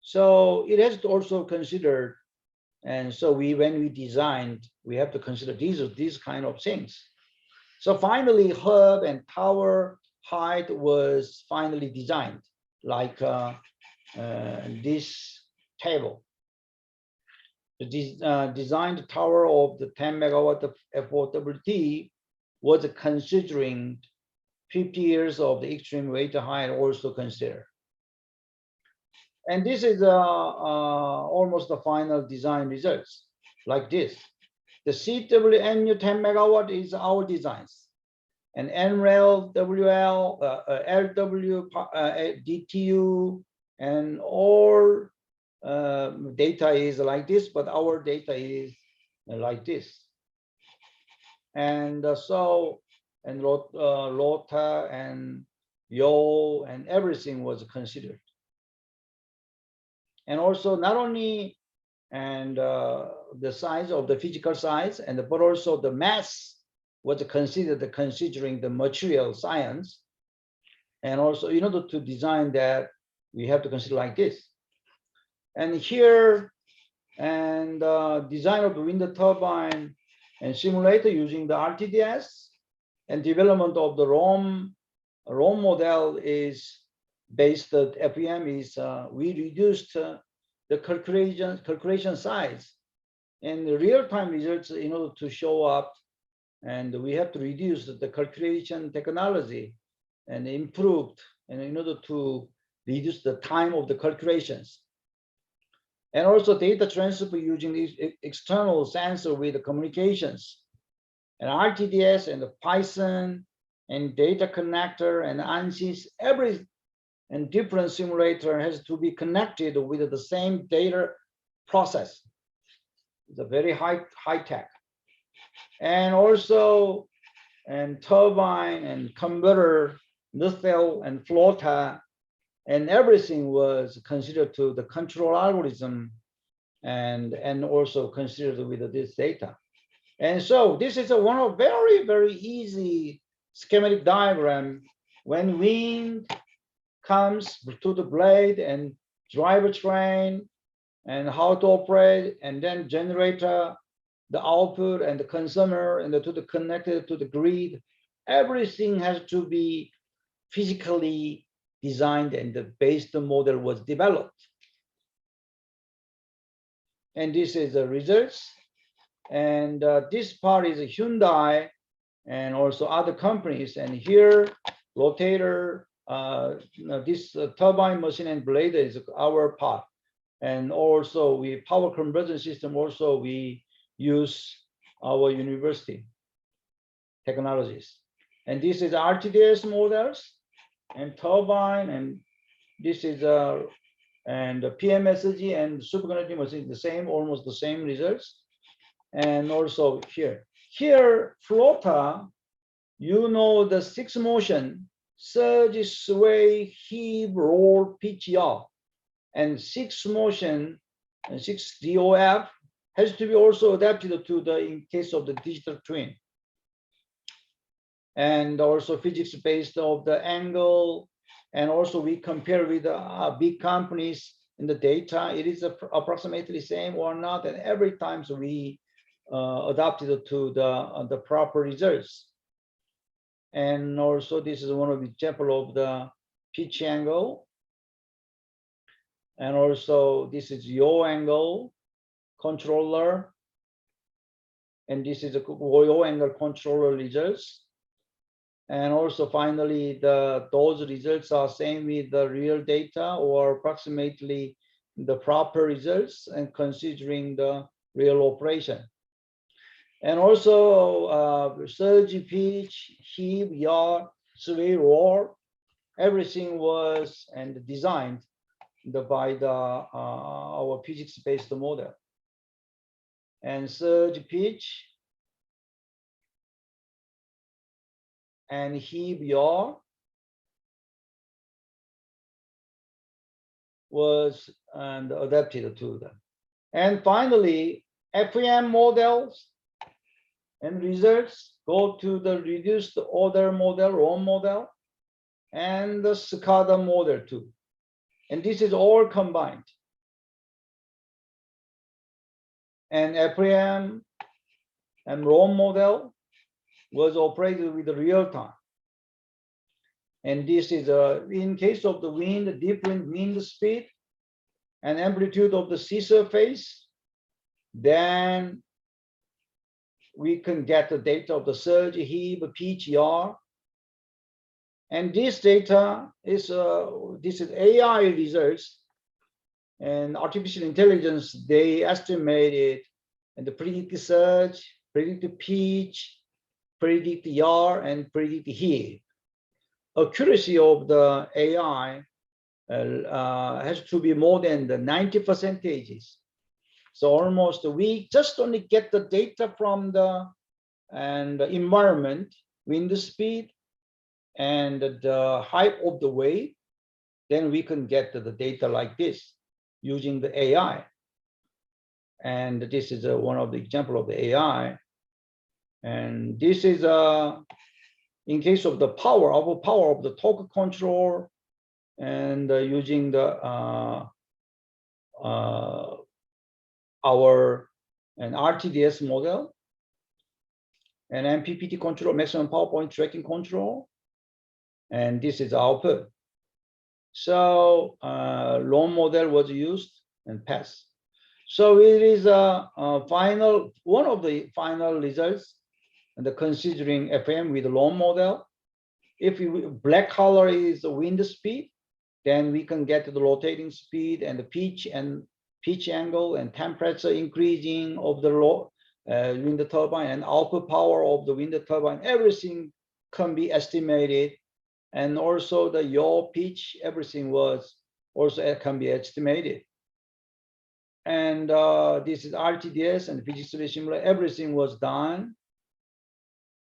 So it has to also consider, and so when we designed, we have to consider these kind of things. So finally, hub and tower height was finally designed like this table. The designed tower of the 10 megawatt of FOWT was considering 50 years of the extreme weight height also considered. And this is almost the final design results like this. The CWNU 10 megawatt is our designs, and NREL, WL, LW, DTU, and all data is like this, but our data is like this. And so and rota and yaw and everything was considered. And also not only the size of the physical size, but also the mass was considered, considering the material science. And also in order to design that, we have to consider like this. And here, design of the wind turbine and simulator using the RTDS, and development of the ROM model is based on FEM is we reduced the calculation size and the real-time results in order to show up, and we have to reduce the calculation technology and improved, and in order to reduce the time of the calculations. And also data transfer using these external sensor with the communications, and RTDS and the Python and data connector and ANSYS, every and different simulator has to be connected with the same data process. It's a very high tech. And also, turbine and converter, nacelle and floater, and everything was considered to the control algorithm, and also considered with this data. And so this is one of very easy schematic diagram. When wind comes to the blade and driver train and how to operate, and then generator, the output and the consumer, and to the connected to the grid, everything has to be physically designed, and the base model was developed. And this is the results. And this part is a Hyundai and also other companies. And here, rotator, this turbine machine and blade is our part. And also we power conversion system, also we use our university technologies. And this is RTDS models and turbine, and this is and the PMSG and superconducting machine, the same, almost the same results. And also here floater, you know the 6 motion, surge, sway, heave, roll, pitch, yaw, and 6 motion and 6 DOF has to be also adapted to the in case of the digital twin. And also physics based of the angle, and also we compare with big companies in the data, it is approximately same or not, and every time so we adapted to the proper results. And also this is one of the example of the pitch angle, and also this is yaw angle controller, and this is a yaw angle controller results. And also finally, those results are same with the real data or approximately the proper results and considering the real operation. And also surge, pitch, heave, yaw, sway, roll, everything was and designed by our physics-based model. And surge, pitch, and heave, yaw was adapted to them. And finally, FEM models and results go to the reduced order model, ROM model, and the SCADA model too. And this is all combined. And FEM and ROM model was operated with the real time. And this is in case of the wind, different wind speed and amplitude of the sea surface, then we can get the data of the surge, heave, pitch, yaw. And this data is this is AI results and artificial intelligence. They estimated and the predict surge, predict pitch, predict yaw, and predict heave. Accuracy of the AI has to be more than the 90%. So almost we just only get the data from the environment, wind speed, and the height of the wave, then we can get the data like this using the AI. And this is one of the example of the AI. And this is in case of the power of the torque control, and using the our an RTDS model, and MPPT control, maximum power point tracking control, and this is output. So long model was used and passed. So it is a final, one of the final results, and considering FM with long model. If black color is the wind speed, then we can get the rotating speed and the pitch angle and temperature increasing of the wind turbine and output power of the wind turbine. Everything can be estimated, and also the yaw pitch, everything was also can be estimated. And this is RTDS and physics simulator. Everything was done,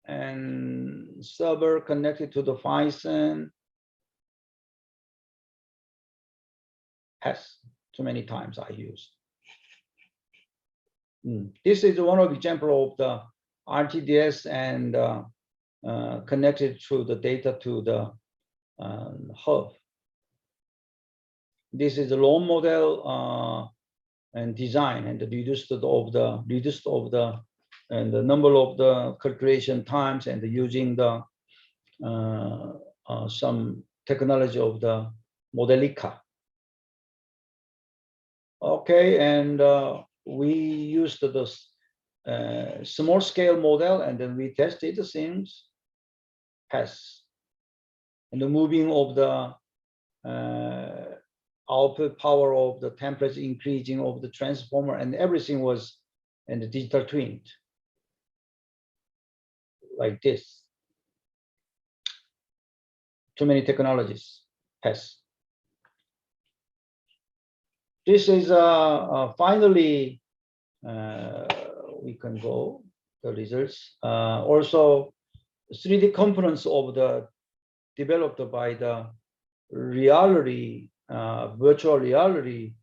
and server connected to the Python. Has too many times I used. This is one of the example of the RTDS and connected to the data to the hub. This is a low model and design, and reduced of the and the number of the calculation times, and using the some technology of the Modelica. Okay, and we used the small scale model, and then we tested the things, pass. And the moving of the output power of the temperature increasing of the transformer, and everything was in the digital twin, like this. Too many technologies, pass. This is finally, we can go the results. Also, 3D components of the developed by the reality, virtual reality,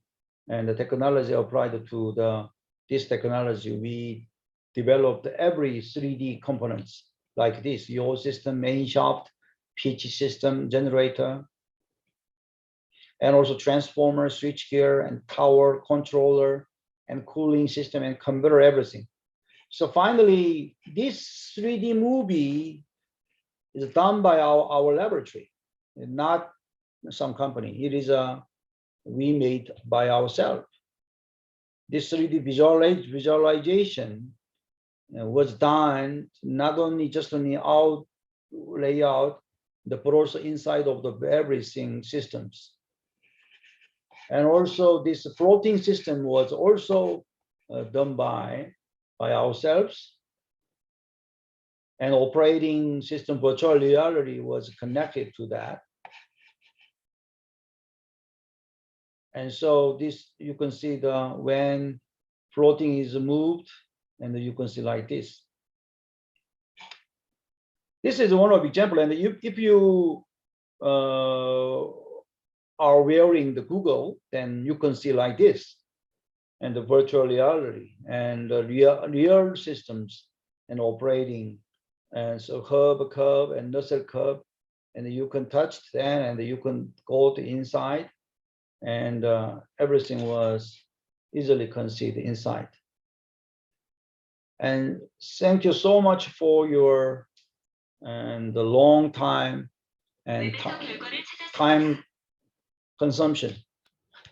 and the technology applied to this technology. We developed every 3D components like this: yaw system, main shaft, pitch system, generator, and also transformer, switchgear, and tower, controller, and cooling system, and converter, everything. So finally, this 3D movie is done by our laboratory, not some company. It is we made by ourselves. This 3D visualization was done not only just on the out layout, but also inside of the everything systems. And also this floating system was also done by ourselves. And operating system virtual reality was connected to that. And so this, you can see the when floating is moved, and you can see like this. This is one of example, and if you are wearing the Google, then you can see like this, and the virtual reality, and the real systems and operating, and so curve and nacelle curve, and you can touch them, and you can go to inside, and everything was easily conceived inside. And thank you so much for your and the long time and time consumption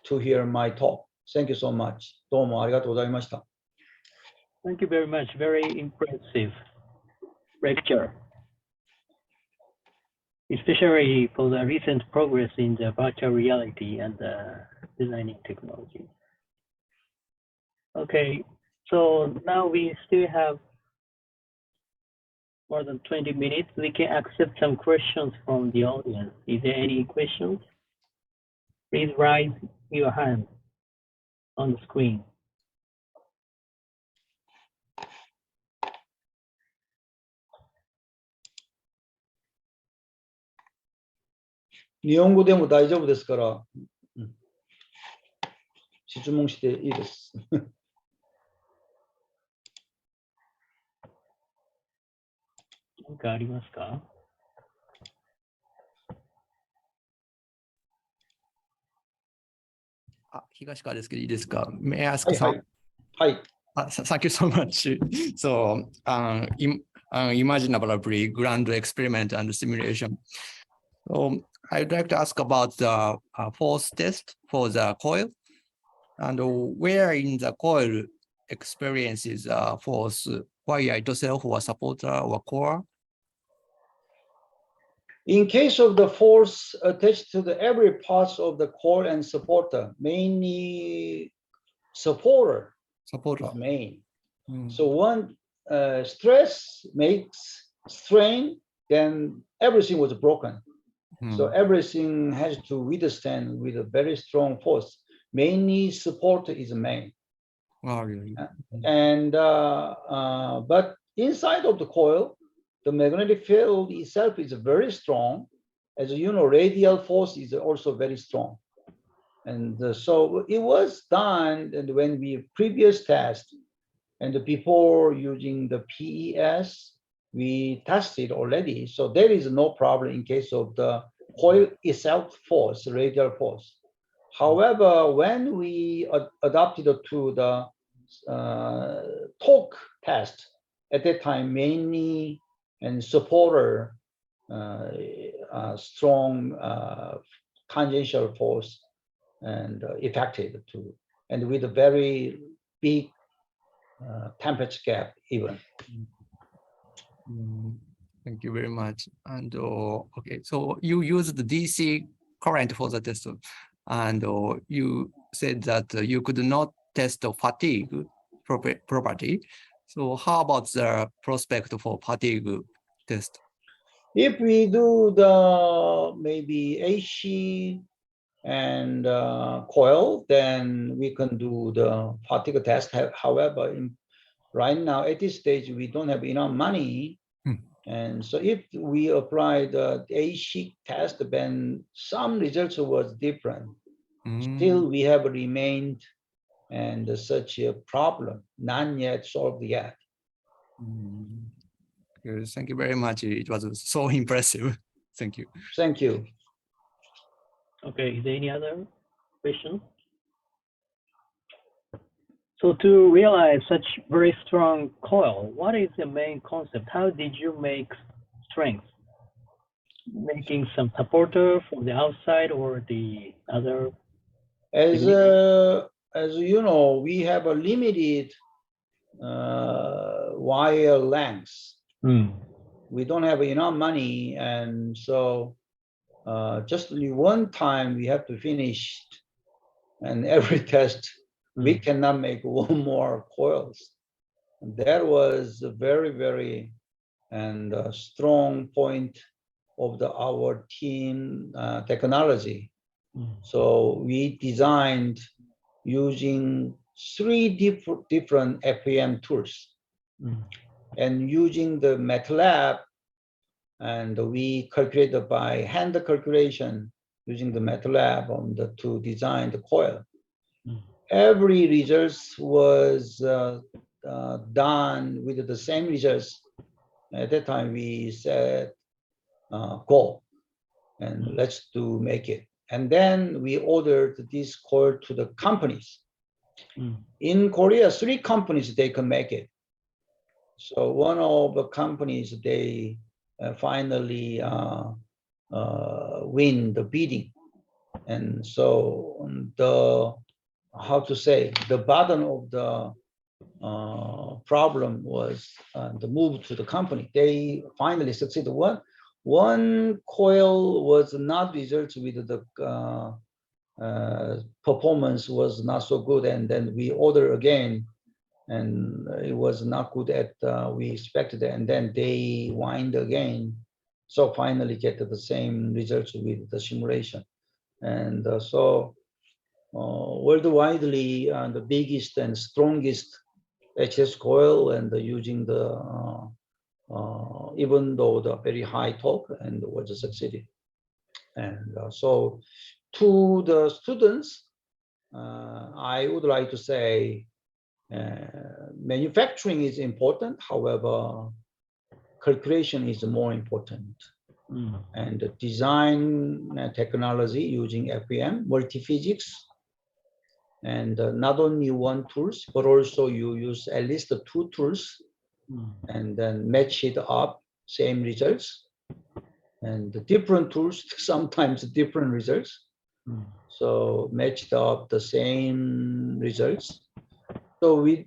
to hear my talk. Thank you so much. どうもありがとうございました。Thank you very much. Very impressive lecture, especially for the recent progress in the virtual reality and designing technology. Okay, so now we still have more than 20 minutes. We can accept some questions from the audience. Is there any questions? Please raise your hand on the screen. 日本語でも大丈夫ですから、質問していいです。何かありますか？東川ですけどいいですか？ May I ask はい、は some? い。はい。Thank you so much. So, unimaginably grand experiment and simulation. So, I'd like to ask about the force test for the coil, and where in the coil experiences force via itself or supporter or core. In case of the force attached to the every parts of the core and supporter, mainly supporter Supporter. is main. Mm. So when stress makes strain, then everything was broken. So everything has to withstand with a very strong force. Mainly support is main. Oh, really? And but inside of the coil, the magnetic field itself is very strong. As you know, radial force is also very strong. And so it was done, and when we previous test, and before using the PES, we tested already. So there is no problem in case of the coil itself force, radial force. However, when we adopted to the torque test, at that time, mainly and supporter strong tangential force and effective too, and with a very big temperature gap even. Thank you very much. And okay, so you used the DC current for the test, and you said that you could not test the fatigue property. So how about the prospect for fatigue test? If we do the maybe AC and coil, then we can do the fatigue test. However, right now at this stage, we don't have enough money. And so if we apply the AC test, then some results was different. Still, we have remained and such a problem, not yet solved yet. Good. Thank you very much. It was so impressive. Thank you. Thank you. Okay, is there any other question? So to realize such very strong coil, what is the main concept? How did you make strength? Making some supporter from the outside or the other? As you know, we have a limited wire length. We don't have enough money, and so just only one time we have to finish, and every test we cannot make one more coils. And that was a very, very and strong point of our team technology. So we designed using 3 different FEM tools, and using the MATLAB, and we calculated by hand calculation using the MATLAB to design the coil. Every result was done with the same results. At that time, we said, go, and let's make it. And then we ordered this coil to the companies. In Korea, 3 companies, they can make it. So one of the companies, they finally win the bidding. And so the bottom of the problem was the move to the company. They finally succeeded. One coil was not result with the performance was not so good, and then we order again, and it was not good at we expected, and then they wind again. So finally get the same results with the simulation. And so worldwidely the biggest and strongest HS coil, and using the even though the very high torque, and was succeeded. And so to the students, I would like to say manufacturing is important. However, calculation is more important. And the design technology using FEM, multi-physics, and not only one tools, but also you use at least two tools and then match it up, same results. And the different tools, sometimes different results. So matched up the same results. So with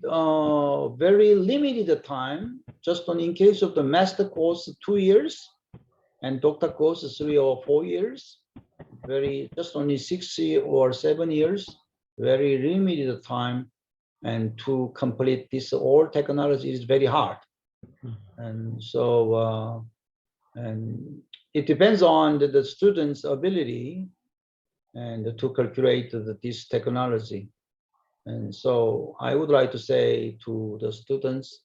very limited time, just on in case of the master course, 2 years, and doctor course 3 or 4 years, just only 6 or 7 years, very limited time, and to complete this all technology is very hard. And so, and it depends on the student's ability and to calculate this technology. And so I would like to say to the students,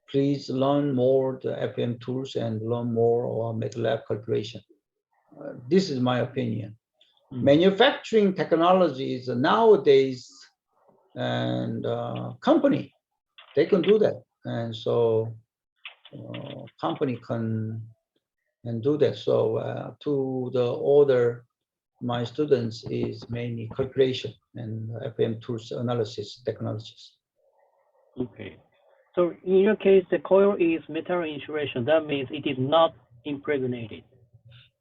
please learn more the FM tools and learn more MATLAB calculation. This is my opinion. Manufacturing technologies nowadays, and company, they can do that. And so company can do that. So to the order, my students is mainly calculation and FM tools analysis technologies. Okay. So in your case, the coil is metal insulation. That means it is not impregnated.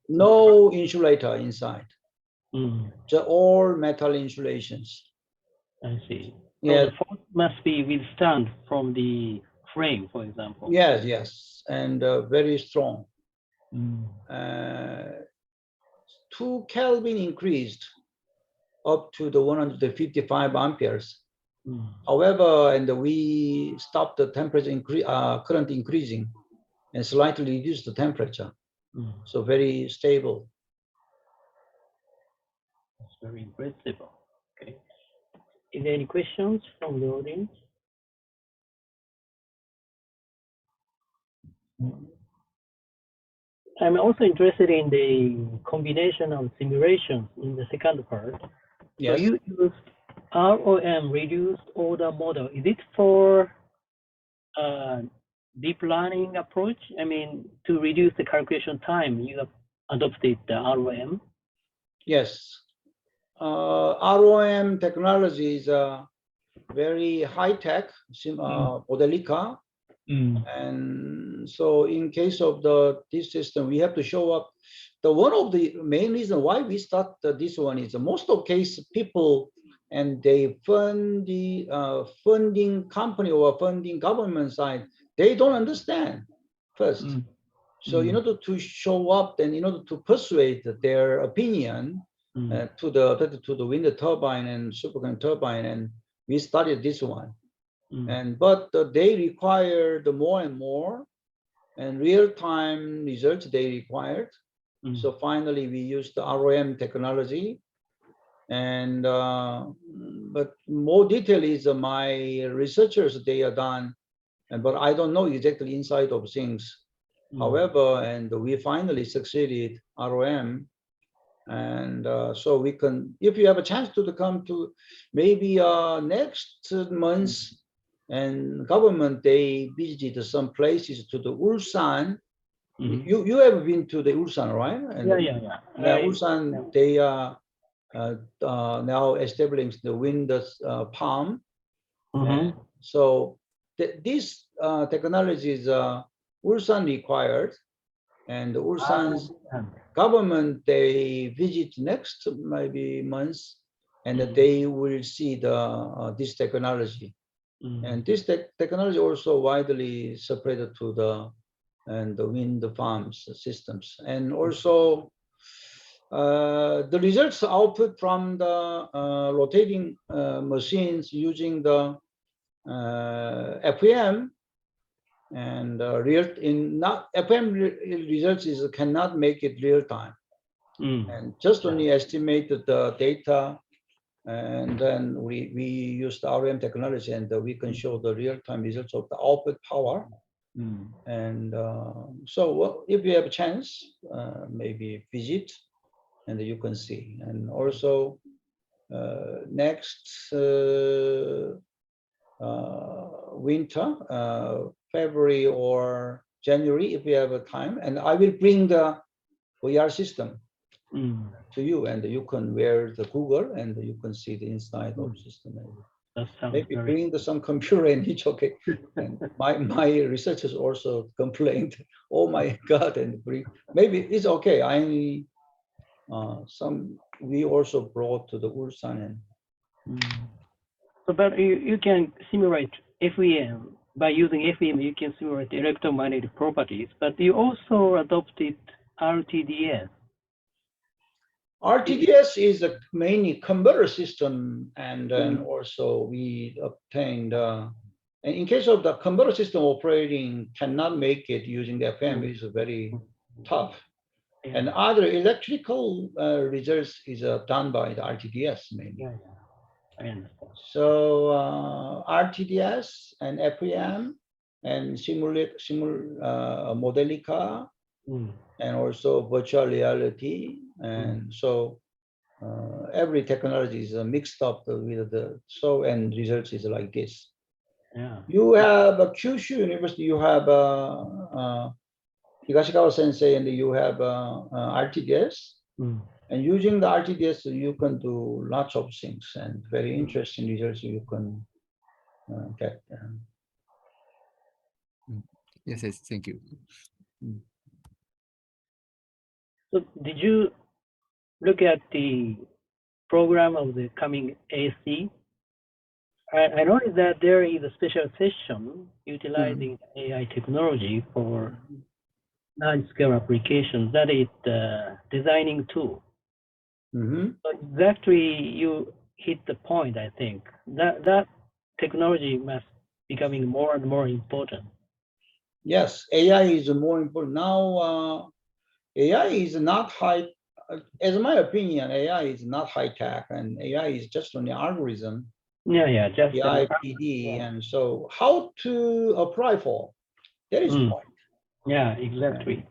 No insulator inside. Mm, Just all metal insulations. I see. So Yeah. the force must be withstand from the frame, for example. Yes, yes, and very strong. 2 Kelvin increased up to the 155 amperes. However, and we stopped the temperature current increasing and slightly reduced the temperature. So very stable. That's very impressive. Okay. Is there any questions from the audience? I'm also interested in the combination of simulations in the second part. Yes. So you use ROM, reduced order model. Is it for deep learning approach? I mean, to reduce the calculation time, you have adopted the ROM? Yes. ROM technology is very high tech, Modelica. And so in case of this system, we have to show up. One of the main reason why we start this one is most of case people and they fund the funding company or funding government side, they don't understand first. So in order to show up and in order to persuade their opinion to the wind turbine and superconductor turbine, and we started this one. But they required more and more, and real-time results they required. So finally, we used the ROM technology, and but more detail is my researchers they are done, but I don't know exactly inside of things. However, and we finally succeeded ROM, and so we can, if you have a chance to come to maybe next month. And government, they visited some places to the Ulsan. You have been to the Ulsan, right? And yeah. Ulsan, they are now establishing the wind farm. So this technology is Ulsan required, and Ulsan's government, they visit next maybe months, and they will see this technology. And this technology also widely separated to the wind farms systems. And also the results output from the rotating machines using the FEM and FEM results cannot make it real time. And just only estimated the data. And then we use the ROM technology, and we can show the real-time results of the output power. And so if you have a chance, maybe visit and you can see. And also next winter, February or January, if we have a time, and I will bring the VR system to you, and you can wear the Google, and you can see the inside of the system. That sounds Maybe very. bring some computer, and it's okay. And my researchers also complained, "Oh my God!" And maybe it's okay. We also brought to the Ulsan, and So, but you can simulate FEM by using FEM. You can simulate electromagnetic properties, but you also adopted RTDS. RTDS is a mainly converter system, and then also we obtained. And in case of the converter system operating cannot make it using the FM, is very tough. Yeah. And other electrical results is done by the RTDS mainly. Yeah, I understand. So RTDS and FEM and Modelica, and also virtual reality, and so every technology is mixed up with and results is like this. Yeah. You have a Kyushu University, you have Higashikawa Sensei, and you have RTDS. And using the RTDS, you can do lots of things, and very interesting results you can get. Yes, yes, thank you. So, did you look at the program of the coming AC? I noticed that there is a special session utilizing AI technology for large-scale applications. That is the designing tool. So exactly, you hit the point. I think that technology must becoming more and more important. Yes, AI is more important now. AI is not high. As my opinion, AI is not high tech, and AI is just an algorithm. Yeah, just the IPD, and so how to apply for? That is the point. Yeah, exactly.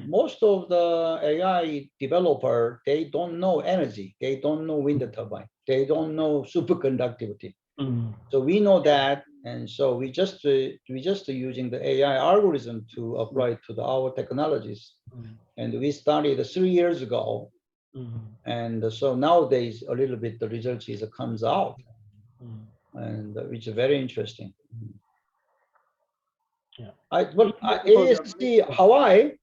Most of the AI developer, they don't know energy, they don't know wind turbine, they don't know superconductivity. So we know that, and so we just using the AI algorithm to apply to our technologies. And we started 3 years ago, and so nowadays a little bit the results comes out, and which is very interesting. Yeah. But ASC Hawaii.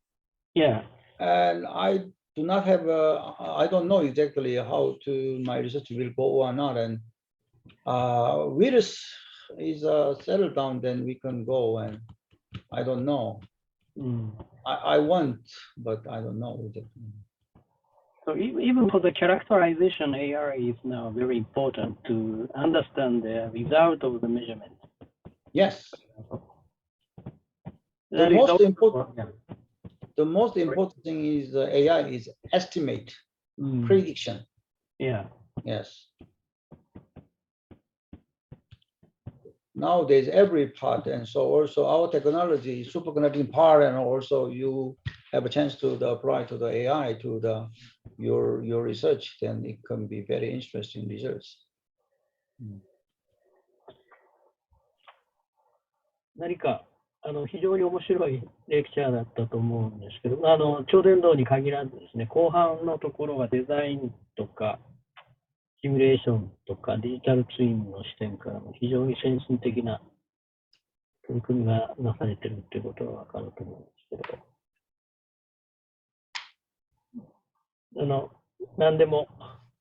Yeah. And I do not have I don't know exactly how my research will go or not. And virus is settled down, then we can go, and I don't know. I want, but I don't know exactly. So even for the characterization, AI is now very important to understand the result of the measurement. Yes. The most important thing is AI is estimate, prediction. Yeah. Yes. Nowadays, every part, and so also our technology, superconducting part, and also you have a chance to apply to the AI to your research, then it can be very interesting results. 何か非常に面白いレクチャーだったと思うんですけど、超電導に限らずですね、後半のところはデザインとかシミュレーションとかデジタルツインの視点からも非常に先進的な取り組みがなされているっていうことがわかると思うんですけど、何でも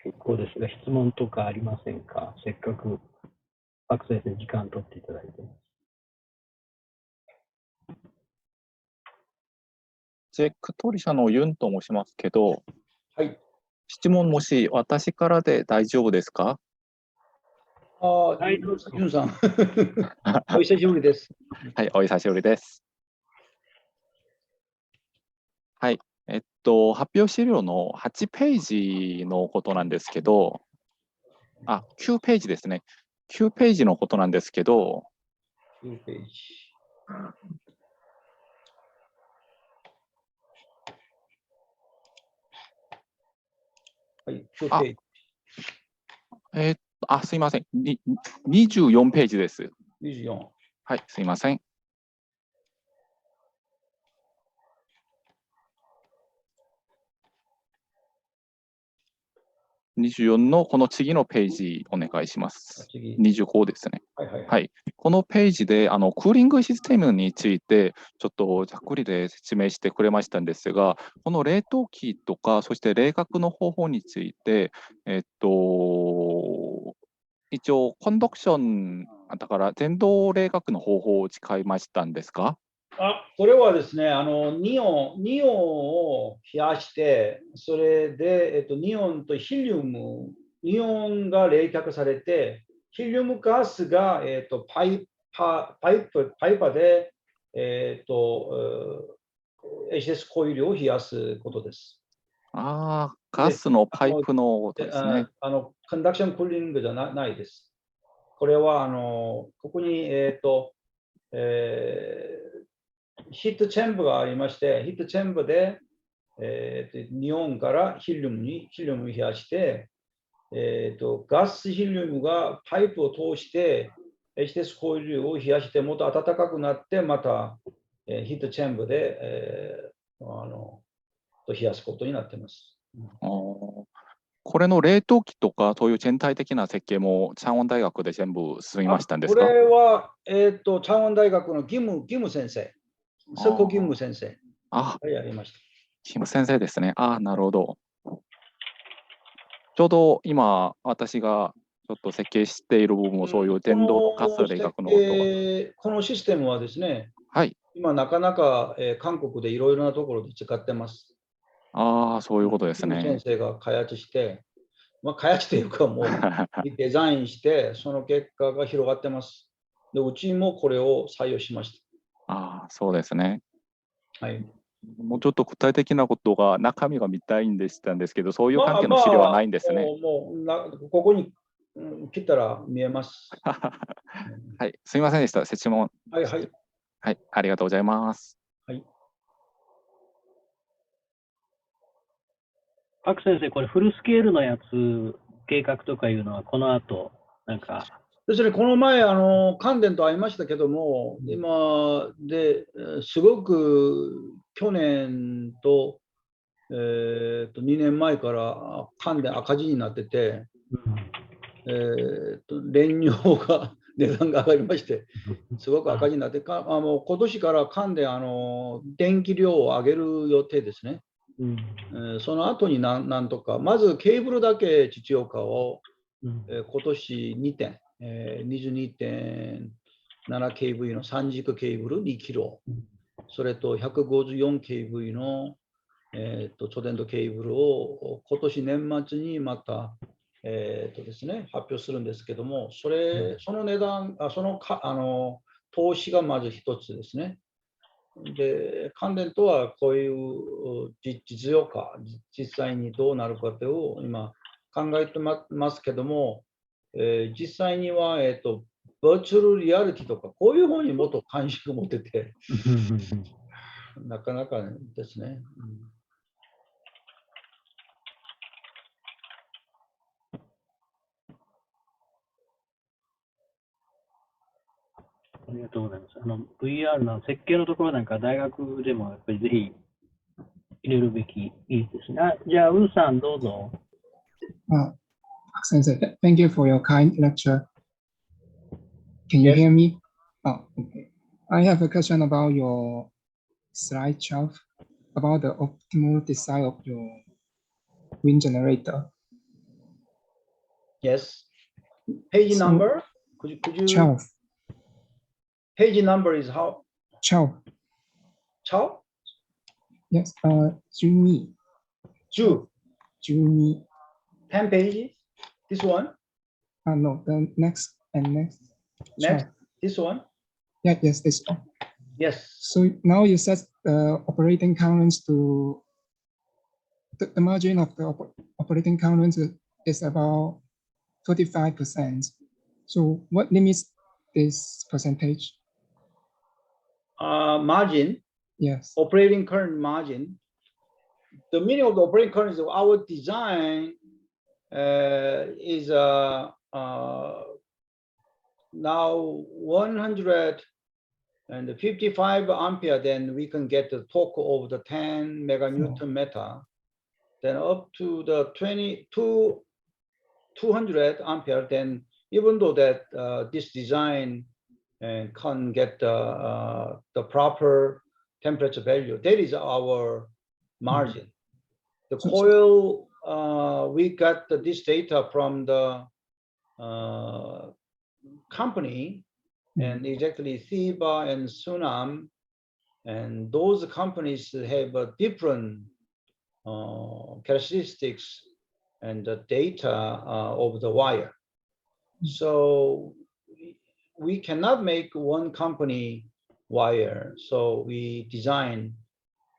結構ですが、質問とかありませんか？せっかくパク先生時間取っていただいてます。チェック取り者のユンと申しますけど、はい。質問もし私からで大丈夫ですか？ユンさん、お久しぶりです。はい、お久しぶりです。はい、発表資料の8ページのことなんですけど、9ページですね。9ページのことなんですけど、9ページ。はい、9あページ。すいません。24ページです。 24。はい、すいません。24のこの次のページお願いします。次。 25ですね。はいはいは。はいい。このページでクーリングシステムについてちょっとざっくりで説明してくれましたんですが、この冷凍機とか、そして冷却の方法について、一応コンダクション、だから電動冷却の方法を使いましたんですか？これはですね、ニオンを冷やして、それで、ニオンとヒリウム、ニオンが冷却されて、ヒリウムガスが、パイパで、HS コイルを冷やすことです。ガスのパイプのことですね。コンダクションクーリングじゃないです。これは、ここに、ヒートチェンバーがありまして、ヒートチェンバーで、ニオンからヒリウムに冷やして、ガスヒリウムがパイプを通して HS コイルを冷やして、もっと暖かくなって、また、ヒートチェンバーで、冷やすことになっています。これの冷凍機とか、そういう全体的な設計も、チャンウォン大学で全部進みましたんですか？これは、チャンウォン大学の義務先生、そこ義務先生がやりました。義務先生ですね。なるほど。ちょうど今、私がちょっと設計している部分も、そういう電動のガス冷却のことが。このシステムはですね、はい。今なかなか、韓国でいろいろなところで使ってます。そういうことですね。先生が開発して、開発というかもうデザインして、その結果が広がってます。で、うちもこれを採用しました。そうですね。はい。もうちょっと具体的なことが、中身が見たいんでしたんですけど、そういう関係の資料はないんですね。ここに切ったら見えます。はい、すみませんでした。説問。はいはい。はい、ありがとうございます。はい。パク先生、これフルスケールのやつ、計画とかいうのは、この後、なんか。ですね、この前、関電と会いましたけども、今ですごく去年と、2年前から関電赤字になってて、燃料が値段が上がりまして、すごく赤字になって、今年から関電電気量を上げる予定ですね。その後になんとか、まずケーブルだけ実用化を、今年2点、22.7kV の3軸ケーブル2キロ、それと 154kV の、超電導ケーブルを今年年末にまた、ですね、発表するんですけども、その値段、投資がまず一つですね。で、関連とはこういう実用化、実際にどうなるかというを今考えてますけども、実際には、バーチャルリアリティとか、こういう方にもっと関心を持ってて、なかなかですね。ありがとうございます。VR の設計のところなんか、大学でもやっぱりぜひ入れるべきいいですね。じゃあ、ウーさん、どうぞ。Sensei, thank you for your kind lecture. Can you Yes. hear me? Okay. I have a question about your slide 12, about the optimal design of your wind generator. Yes. Page So, number? Could you 12. Page number is how? 12. 12? Yes. 12. 10. 12. 10 pages? This one? No, the next and next. Next? 12. This one? Yeah, yes, this one. Yes. So now you set the operating currents to the margin of the operating currents is about 35%. So what limits this percentage? Margin, Yes. operating current margin. The meaning of the operating current is our design is now 155 ampere, then we can get the torque of the 10 meganewton meter. Then up to the 200 ampere, then even though that this design can get the proper temperature value, that is our margin. The coil, we got this data from the company, and exactly Thiba and Sunam, and those companies have a different characteristics and the data of the wire. So we cannot make one company wire. So we design,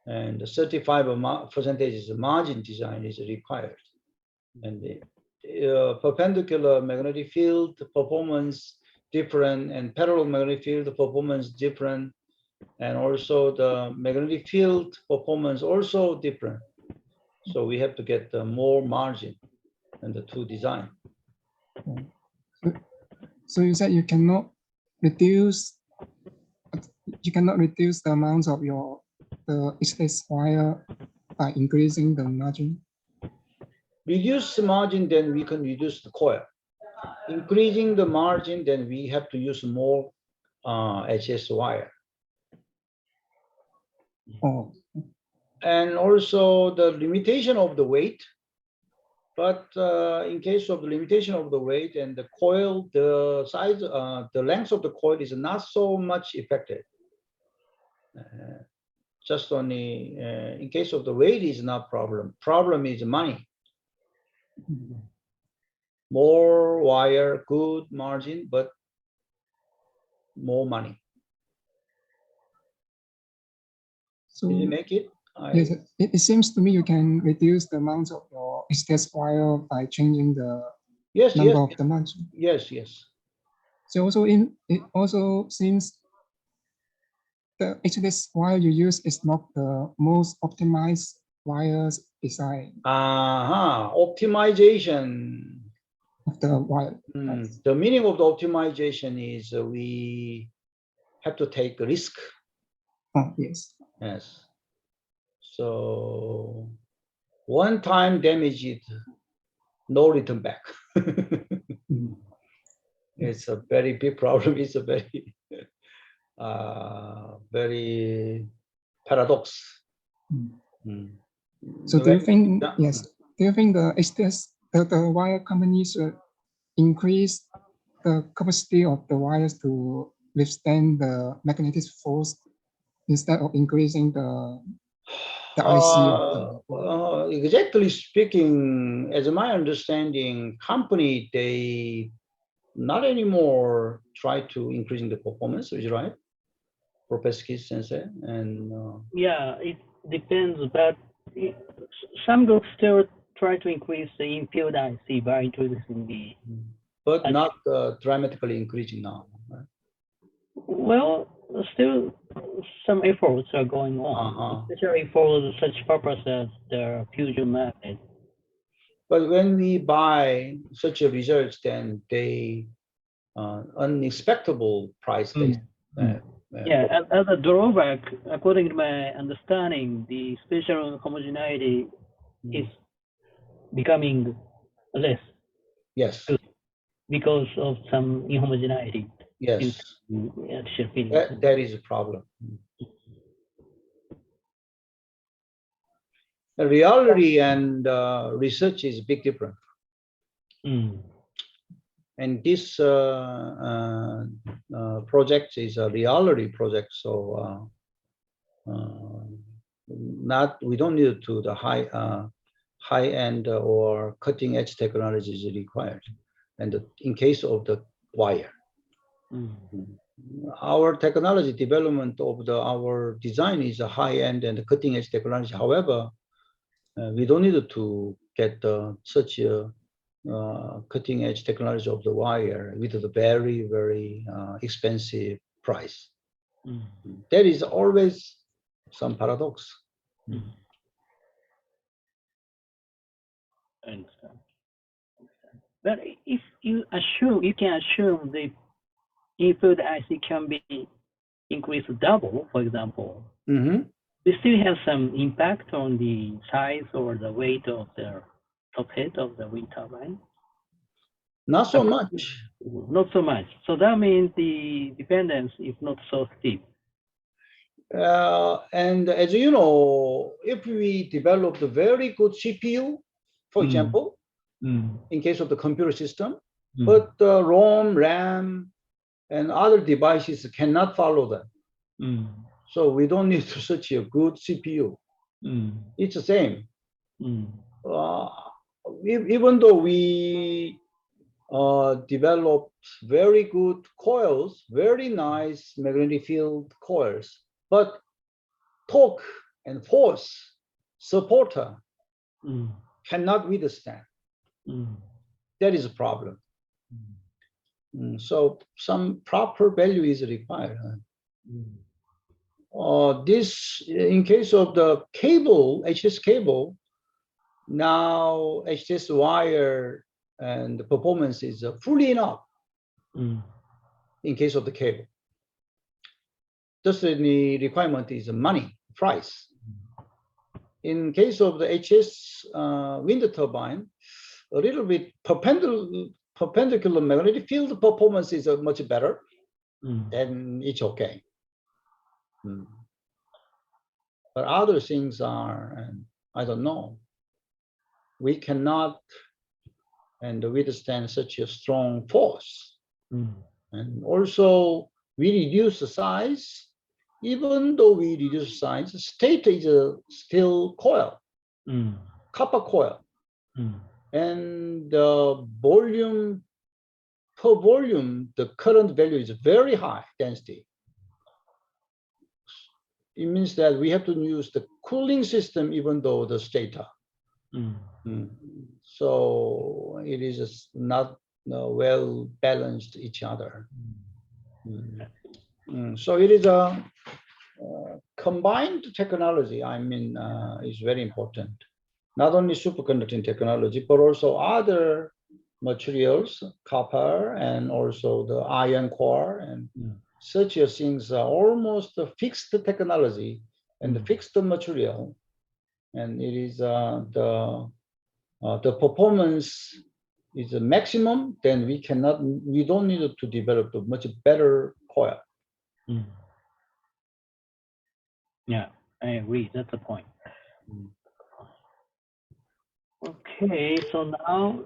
and the 35% margin design is required. And the perpendicular magnetic field performance different, and parallel magnetic field performance different, and also the magnetic field performance also different. So we have to get more margin in the two design. So you said you cannot reduce the amount of the excess wire by increasing the margin. Reduce the margin, then we can reduce the coil. Increasing the margin, then we have to use more HS wire. Oh, And also the limitation of the weight. But in case of the limitation of the weight and the coil, the size, the length of the coil is not so much affected. Just only in case of the weight is not problem. Problem is money. More wire, good margin, but more money. so Did you make it? yes, it seems to me you can reduce the amount of your excess wire by changing the Yes, number yes, of the margin. yes, yes. So it also seems the excess wire you use is not the most optimized wires design Optimization. of the wire. The meaning of the optimization is we have to take a risk. Oh, yes. Yes. So one time damage it, no return back. It's a very big problem. It's a very, very paradox. So do you think, yes, do you think the wire companies should increase the capacity of the wires to withstand the magnetic force instead of increasing the IC of the exactly speaking, as my understanding, company, they not anymore try to increasing the performance, is right? Professor Kiss Sensei, and Yeah, it depends, but some groups still try to increase the in-field IC by introducing the. but not dramatically increasing now. Right? Well, still some efforts are going on, especially for such purpose as the fusion magnet. But when we buy such a research, then they unexpectable price. Yeah, as a drawback, according to my understanding, the spatial homogeneity is becoming less. Yes. Because of some inhomogeneity. Yes. That is a problem. The reality and research is big difference. And this project is a reality project, so we don't need to the high end or cutting edge technology is required. And in case of the wire, our technology development of our design is a high end and cutting edge technology. However, we don't need to get such a cutting edge technology of the wire with the very, very expensive price. There is always some paradox. I understand. But if you assume, you can assume the input IC can be increased double, for example, Mhm. we still have some impact on the size or the weight of the top head of the wind turbine? Not so much. Not so much. So that means the dependence is not so steep. And as you know, if we developed a very good CPU, for Mm. example, Mm. in case of the computer system, Mm. but ROM, RAM, and other devices cannot follow that. Mm. So we don't need such a good CPU. Mm. It's the same. Mm. Even though we developed very good coils, very nice magnetic field coils, but torque and force supporter Mm. cannot withstand. Mm. That is a problem. So some proper value is required. Mm. This, in case of the cable, HS cable, now HS wire and the performance is fully enough Mm. in case of the cable. Just the requirement is money, price. In case of the HS wind turbine, a little bit perpendicular magnetic field performance is much better, then it's okay. But other things are, I don't know. We cannot and withstand such a strong force. And also, we reduce the size. Even though we reduce size, state is still coil, copper coil. And the volume, per volume, the current value is very high density. It means that we have to use the cooling system even though the stator. So it is just not well balanced each other. So it is a combined technology. I mean, is very important. Not only superconducting technology, but also other materials, copper, and also the iron core, and such as things are almost a fixed technology and the fixed material. And it is the performance is a maximum, then we don't need to develop a much better coil. Yeah, I agree. That's the point. Okay, so now